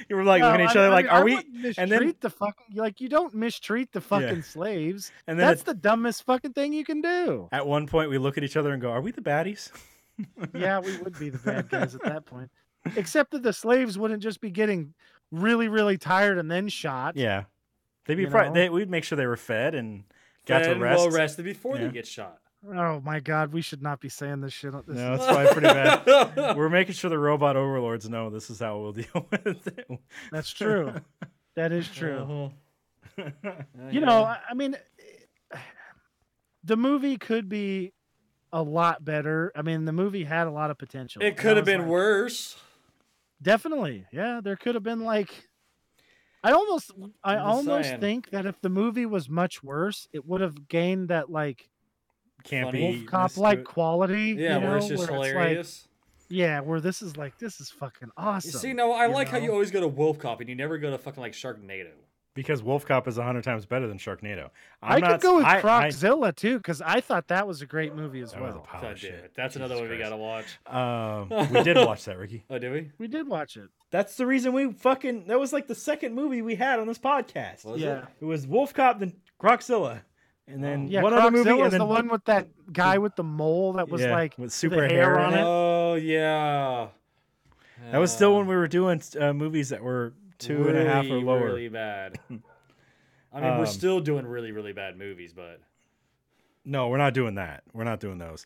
You were like looking at each other like, are we? And then the fucking like you don't mistreat the fucking slaves. And then that's the dumbest fucking thing you can do. At one point, we look at each other and go, "Are we the baddies?" Yeah, we would be the bad guys at that point. Except that the slaves wouldn't just be getting really, really tired and then shot. Yeah, they'd be. We'd make sure they were fed and got to rest. Well rested before they get shot. Oh my God, we should not be saying this shit. No, that's probably pretty bad. We're making sure the robot overlords know this is how we'll deal with it. That's true. That is true. Uh-huh. You know, I mean, the movie could be a lot better. I mean, the movie had a lot of potential. It could have been worse. Definitely. Yeah, there could have been like I almost think that if the movie was much worse, it would have gained that like campy cop like quality. Yeah, you know, where it's just hilarious. Where this is fucking awesome. You see, no, I like how you always go to Wolf Cop and you never go to fucking like Sharknado. Because Wolf Cop is 100 times better than Sharknado. I could go with Croczilla too, because I thought that was a great movie as That was a well. pile God of damn shit. it. That's Jesus another one we Christ. gotta watch. We did watch that, Ricky. Oh, did we? We did watch it. That's the reason we fucking. That was like the second movie we had on this podcast. Was Yeah. it? It was Wolf Cop, then Croczilla, and then Yeah, one other movie, Croczilla's and then the one with that guy with the mole that was like with with super the hair on in it. Oh, yeah. That was still when we were doing movies that were 2.5 or lower. Really bad. I mean, we're still doing really, really bad movies, but No, we're not doing that. We're not doing those.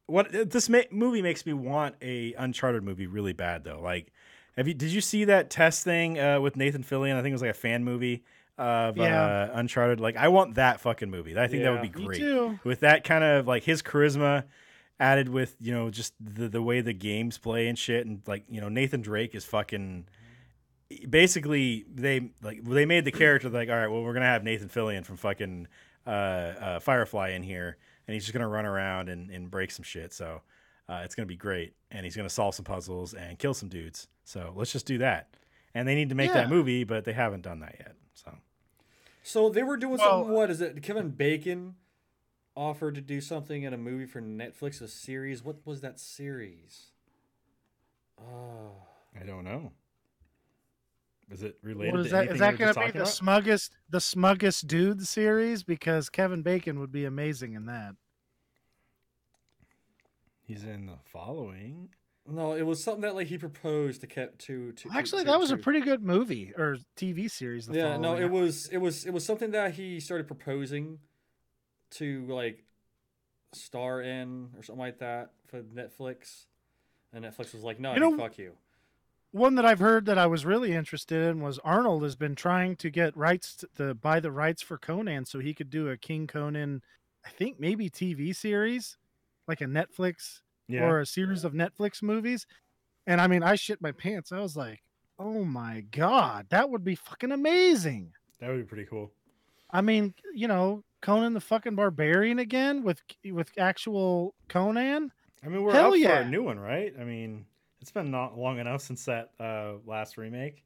This movie makes me want a Uncharted movie really bad though. Like, did you see that test thing with Nathan Fillion? I think it was like a fan movie of Uncharted. Like, I want that fucking movie. I think that would be Me great. too. With that kind of like his charisma added with, just the way the games play and shit, and like, Nathan Drake is fucking. Basically, they made the character like, all right, well, we're gonna have Nathan Fillion from fucking Firefly in here, and he's just gonna run around and break some shit. So it's gonna be great, and he's gonna solve some puzzles and kill some dudes. So let's just do that. And they need to make that movie, but they haven't done that yet. So they were doing something. What is it? Kevin Bacon offered to do something in a movie for Netflix, a series. What was that series? Oh, I don't know. Is it related? What is to that? anything Is we that were going just to be talking the smuggest dude series? Because Kevin Bacon would be amazing in that. He's in the following. no, it was something that like he proposed to Actually, that was a pretty good movie or TV series. The Yeah, no, following. it was something that he started proposing to like star in or something like that for Netflix, and Netflix was like, "No, dude, fuck you." One that I've heard that I was really interested in was Arnold has been trying to get rights to buy the rights for Conan so he could do a King Conan, I think maybe TV series, like a Netflix or a series of Netflix movies. And I mean, I shit my pants. I was like, oh my God, that would be fucking amazing. That would be pretty cool. I mean, Conan the fucking Barbarian again with actual Conan. I mean, we're Hell up yeah. for a new one, right? I mean, it's been not long enough since that last remake.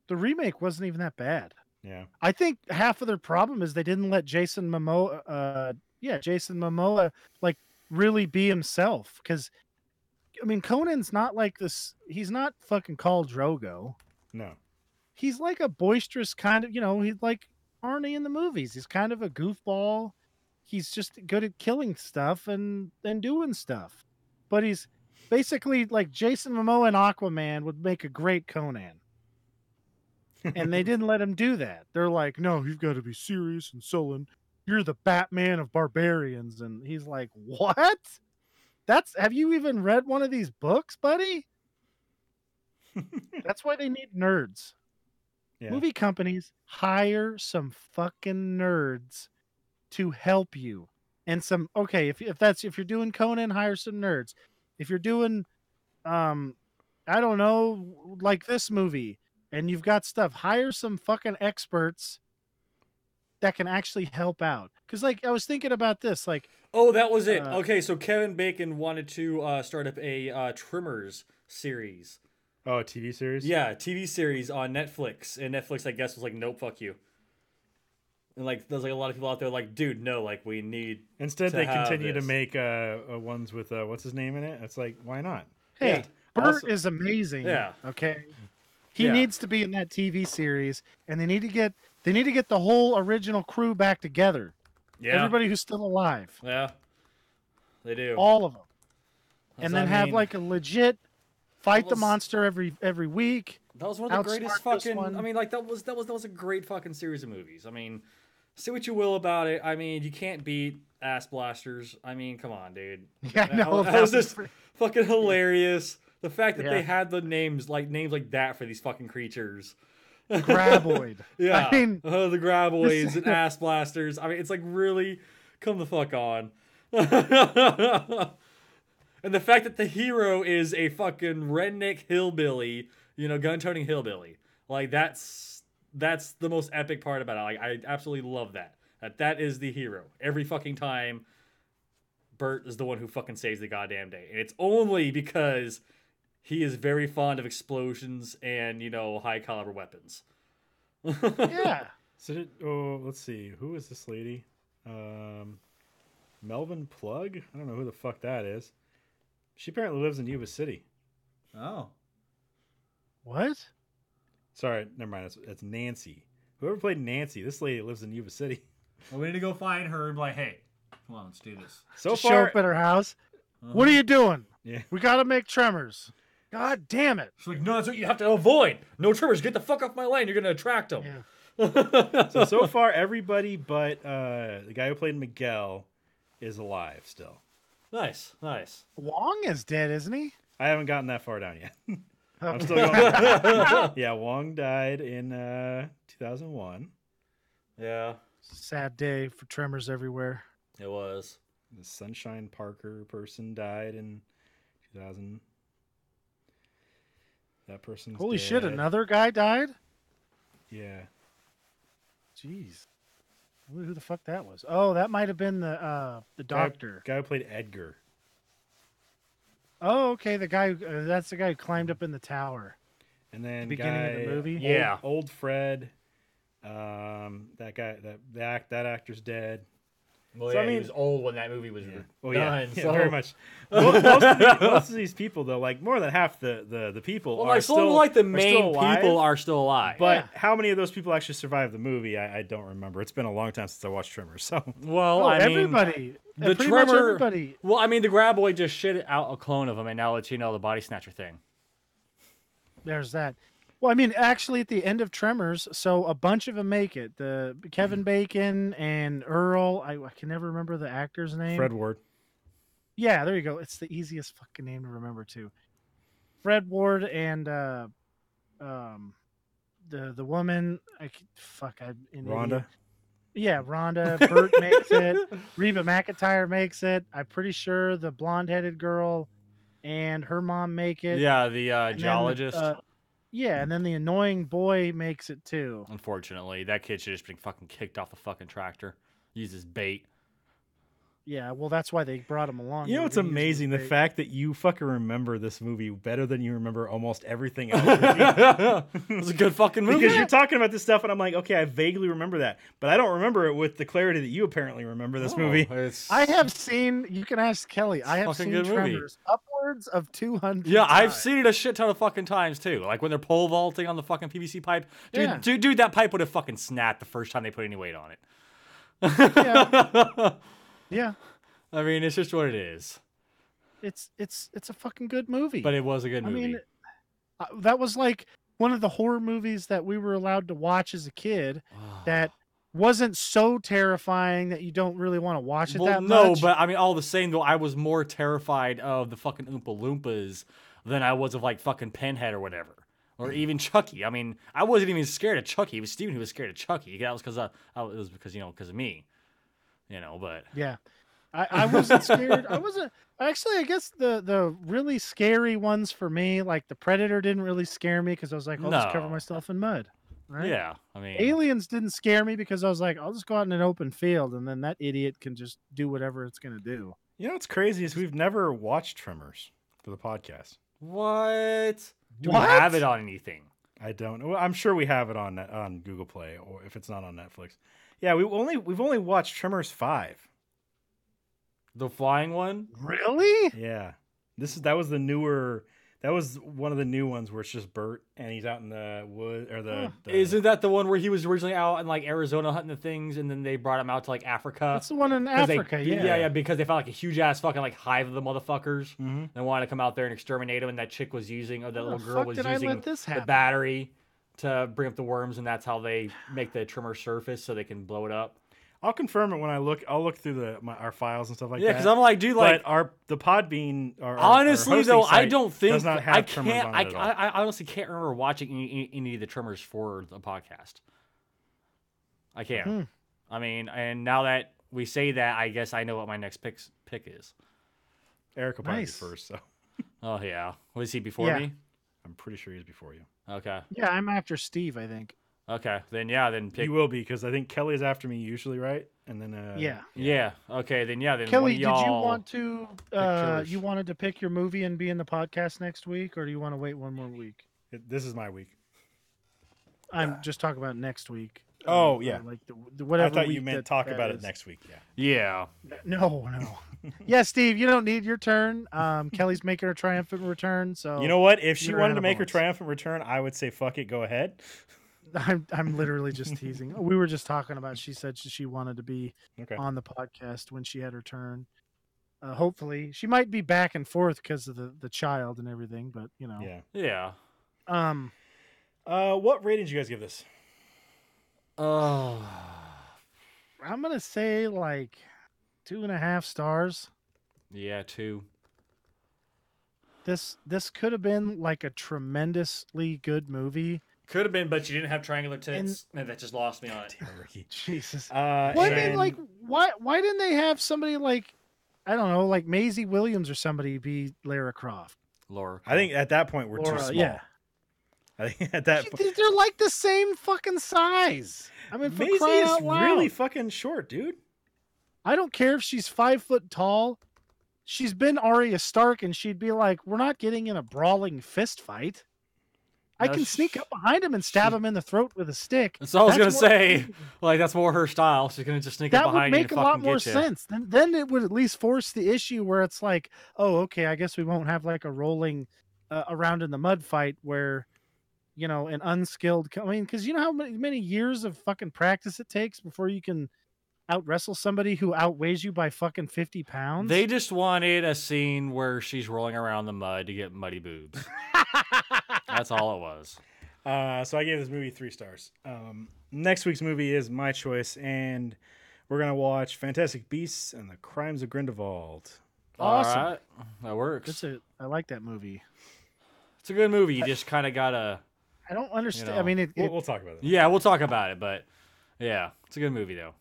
The remake wasn't even that bad. Yeah. I think half of their problem is they didn't let Jason Momoa, like really be himself. Because, I mean, Conan's not like this. He's not fucking Khal Drogo. No. He's like a boisterous kind of, he's like Arnie in the movies. He's kind of a goofball. He's just good at killing stuff and doing stuff. But he's basically like Jason Momoa and Aquaman would make a great Conan. And they didn't let him do that. They're like, no, you've got to be serious and sullen. You're the Batman of barbarians. And he's like, what? Have you even read one of these books, buddy? That's why they need nerds. Yeah. Movie companies hire some fucking nerds to help you. And if you're doing Conan, hire some nerds. If you're doing, I don't know, like this movie, and you've got stuff, hire some fucking experts that can actually help out. Because, like, I was thinking about this, like, oh, that was it. Okay, so Kevin Bacon wanted to start up a Trimmers series. Oh, a TV series? Yeah, TV series on Netflix, and Netflix, I guess, was like, nope, fuck you. And like, there's like a lot of people out there like, dude, no, like we need. Instead, to they have continue this. to make ones with what's his name in it. It's like, why not? hey, Yeah. Bert Also- is amazing. Yeah. Okay. He Yeah. needs to be in that TV series, and they need to get the whole original crew back together. Yeah, Everybody who's still alive, yeah, they do. all of them, That's- and then I have mean, like a legit fight the was- monster every week. that was one of the outsmart greatest this fucking. one. I mean, like that was a great fucking series of movies. I mean, say what you will about it. I mean, you can't beat Ass Blasters. I mean, come on, dude. Yeah, I know. That was just fucking hilarious. The fact that Yeah. they had the names like that for these fucking creatures. Graboid. Yeah, I mean, the Graboids and Ass Blasters. I mean, it's like really come the fuck on. And the fact that the hero is a fucking redneck hillbilly, gun-toting hillbilly. Like that's the most epic part about it. Like I absolutely love that. That is the hero. Every fucking time Bert is the one who fucking saves the goddamn day. And it's only because he is very fond of explosions and high caliber weapons. Yeah. So let's see. Who is this lady? Melvin Plug? I don't know who the fuck that is. She apparently lives in Yuba City. Oh. What? Sorry, never mind. It's Nancy. Whoever played Nancy, this lady lives in Yuba City. Well, we need to go find her and be like, hey, come on, let's do this. So Just show far, up at her house. What are you doing? yeah. We got to make Tremors. God damn it. She's like, no, that's what you have to avoid. No trimmers. Get the fuck off my lane. You're going to attract them. Yeah. So far, everybody but the guy who played Miguel is alive still. Nice, nice. Wong is dead, isn't he? I haven't gotten that far down yet. I'm Okay. still going. Yeah, Wong died in 2001. Yeah, Sad day for Tremors everywhere. it was. The Sunshine Parker person died in 2000. That person's Holy dead. shit, another guy died? Yeah. Jeez. I wonder who the fuck that was. Oh, that might have been the doctor. Guy who played Edgar. Oh, okay, the guy. That's the guy who climbed up in the tower. And then Beginning of the movie? Yeah. Old Fred. That guy, that actor's dead. Well, So, yeah, I mean- he was old when that movie was Oh done. yeah, so. very much. Most of these people, though, like more than half the people, Well, are like still some like the are still main alive, people are still alive. But Yeah. how many of those people actually survived the movie? I don't remember. It's been a long time since I watched Tremors. So Well, Oh, I mean, everybody. the Pretty much Tremor- everybody. Well, I mean, the Grab Boy just shit out a clone of him, and now lets you know the Body Snatcher thing. There's that. Well, I mean, actually, at the end of Tremors, so a bunch of them make it. The Kevin Bacon and Earl. I can never remember the actor's name. Fred Ward. Yeah, there you go. It's the easiest fucking name to remember too. Fred Ward and the woman. I'm an Rhonda. idiot. Yeah, Rhonda. Bert makes it. Reba McEntire makes it. I'm pretty sure the blonde-headed girl and her mom make it. Yeah, the And then, geologist. yeah, and then the annoying boy makes it too. Unfortunately, that kid should have just been fucking kicked off the fucking tractor. Use as bait. Yeah, well, that's why they brought him along. You know They were what's gonna use him amazing? The as bait. fact that you fucking remember this movie better than you remember almost everything else. It was a good fucking movie. Because you're talking about this stuff, and I'm like, okay, I vaguely remember that, but I don't remember it with the clarity that you apparently remember this movie. It's... I have seen. You can ask Kelly. I have fucking seen good movie. Tremors upwards of 200. Yeah, I've times. seen it a shit ton of fucking times too. Like when they're pole vaulting on the fucking PVC pipe. Dude, Yeah. dude, that pipe would have fucking snapped the first time they put any weight on it. Yeah. Yeah, I mean, it's just what it is. it's a fucking good movie. But it was a good I movie. mean, that was like one of the horror movies that we were allowed to watch as a kid. That wasn't so terrifying that you don't really want to watch it well, that no, much. but I mean, all the same though, I was more terrified of the fucking Oompa Loompas than I was of like fucking Pinhead or whatever, or even Chucky. I mean, I wasn't even scared of Chucky. It was Steven who was scared of Chucky. That was because it was because because of me, But Yeah. I wasn't scared. I wasn't actually. I guess the really scary ones for me, like the Predator, didn't really scare me because I was like, I'll just cover No. myself in mud. Right? yeah, I mean, Aliens didn't scare me because I was like, I'll just go out in an open field and then that idiot can just do whatever it's gonna do. You know what's crazy is we've never watched Tremors for the podcast. what? Do we What? have it on anything? I don't know. Well, I'm sure we have it on Google Play, or if it's not on Netflix. Yeah, we've only watched Tremors 5. The flying one? Really? Yeah, that was the newer. That was one of the new ones where it's just Bert and he's out in the wood or the. Isn't that the one where he was originally out in like Arizona hunting the things, and then they brought him out to like Africa? That's the one in 'Cause they- Africa. Yeah. yeah, because they found like a huge ass fucking like hive of the motherfuckers. Mhm. They wanted to come out there and exterminate them, and that chick was using, or that How little the girl fuck was did I using let this the happen? battery to bring up the worms, and that's how they make the trimmer surface so they can blow it up. I'll confirm it when I look. I'll look through our files and stuff like Yeah, that. because I'm like, dude, like but the Podbean. honestly our though, hosting I site don't think does not have I Tremors can't. on it at all. I honestly can't remember watching any of the Tremors for the podcast. I can't. Hmm. I mean, and now that we say that, I guess I know what my next pick is. Eric will probably Nice. be first, so Oh yeah, was he before Yeah. me? I'm pretty sure he's before you. Okay. Yeah, I'm after Steve, I think. Okay, then pick. You will be, because I think Kelly's after me usually, right? And then Yeah. Okay, then one Kelly, of did you y'all want to? yours. You wanted to pick your movie and be in the podcast next week, or do you want to wait one more week? this is my week. I'm just talking about next week. Oh, yeah. like the whatever. I thought week you meant that talk that about it is. next week. Yeah. Yeah. No. Yeah, Steve, you don't need your turn. Kelly's making her triumphant return. So You know what? If she you're wanted out to of make her bonus. triumphant return, I would say fuck it, go ahead. I'm literally just teasing. We were just talking about. She said she wanted to be Okay. on the podcast when she had her turn. Hopefully, she might be back and forth because of the child and everything. But you know, Yeah. What rating did you guys give this? I'm gonna say like 2.5 stars. Yeah, 2. This could have been like a tremendously good movie. Could have been, but you didn't have triangular tits, and that just lost me on it. Damn it, Ricky. Jesus. Well, Well, I mean, like, why didn't they have somebody like, I don't know, like Maisie Williams or somebody be Lara Croft? Laura. I think at that point we're too Or, small. yeah. I think at that point, They're like the same fucking size. I mean, for Maisie crying is out loud. really fucking short, dude. I don't care if she's 5 foot tall. She's been Arya Stark, and she'd be like, "We're not getting in a brawling fist fight. I No, can sneak up behind him and stab him in the throat with a stick." That's all I was That's gonna more- say. Like that's more her style. She's gonna just sneak up That would behind you make and a lot fucking more get you. sense. Then it would at least force the issue where it's like, oh, okay, I guess we won't have like a rolling around in the mud fight where, you know, an unskilled. I mean, because you know how many years of fucking practice it takes before you can out wrestle somebody who outweighs you by fucking 50 pounds. They just wanted a scene where she's rolling around the mud to get muddy boobs. That's all it was. So I gave this movie 3 stars. Next week's movie is my choice, and we're gonna watch Fantastic Beasts and the Crimes of Grindelwald. Awesome. All right. That works. I like that movie. It's a good movie. You just kind of gotta. I don't understand. You know, I mean, We'll talk about it. Yeah, we'll talk about it, but yeah, it's a good movie though.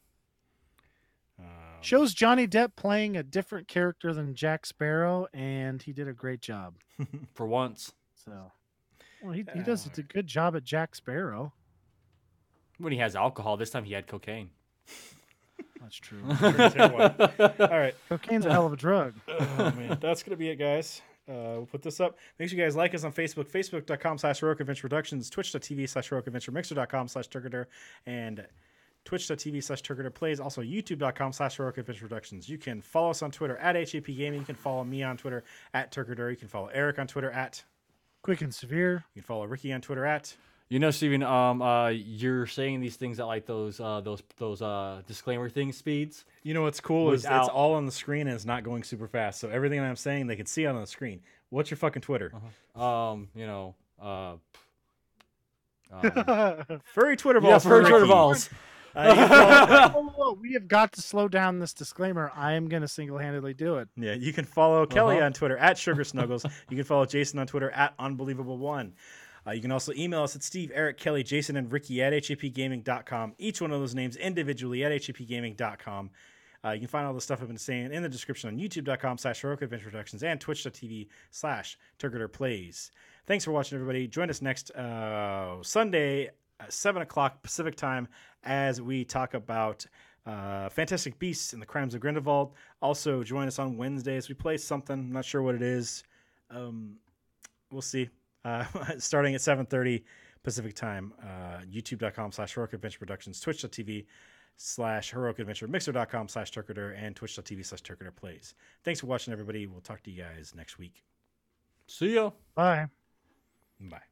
shows Johnny Depp playing a different character than Jack Sparrow, and he did a great job. For once, So, well, he does a good job at Jack Sparrow. when he has alcohol, this time he had cocaine. That's true. All right. Cocaine's a hell of a drug. Oh, man. That's going to be it, guys. We'll put this up. Make sure you guys like us on Facebook, facebook.com/Heroic Productions, twitch.tv/Heroic mixer.com/Turkader, and twitch.tv/Turkader Plays, also youtube.com/Heroic Productions. You can follow us on Twitter at HAP Gaming. You can follow me on Twitter at Turkader. You can follow Eric on Twitter at. Quick and severe. You can follow Ricky on Twitter at. You know, Steven, you're saying these things at like those disclaimer thing speeds. You know what's cool is it's Without- all on the screen and it's not going super fast. So everything that I'm saying, they can see on the screen. What's your fucking Twitter? You know, Furry Twitter yeah, balls. for Ricky. Twitter balls. You can follow- Whoa, we have got to slow down this disclaimer. I am going to single-handedly do it. Yeah, you can follow Kelly on Twitter at Sugar Snuggles. You can follow Jason on Twitter at Unbelievable1. You can also email us at Steve, Eric, Kelly, Jason, and Ricky at hapgaming.com. Each one of those names individually at hapgaming.com. You can find all the stuff I've been saying in the description on youtube.com/Heroic Adventure Productions and twitch.tv/Turkader Plays. Thanks for watching, everybody. Join us next Sunday at 7 o'clock Pacific time as we talk about Fantastic Beasts and the Crimes of Grindelwald. Also, join us on Wednesday as we play something. I'm not sure what it is. We'll see. Starting at 7:30 Pacific time, youtube.com/Heroic Adventure Productions, twitch.tv/Heroic Adventure, mixer.com/Turkader, and twitch.tv/Turkader Plays. Thanks for watching, everybody. We'll talk to you guys next week. See ya. Bye. Bye.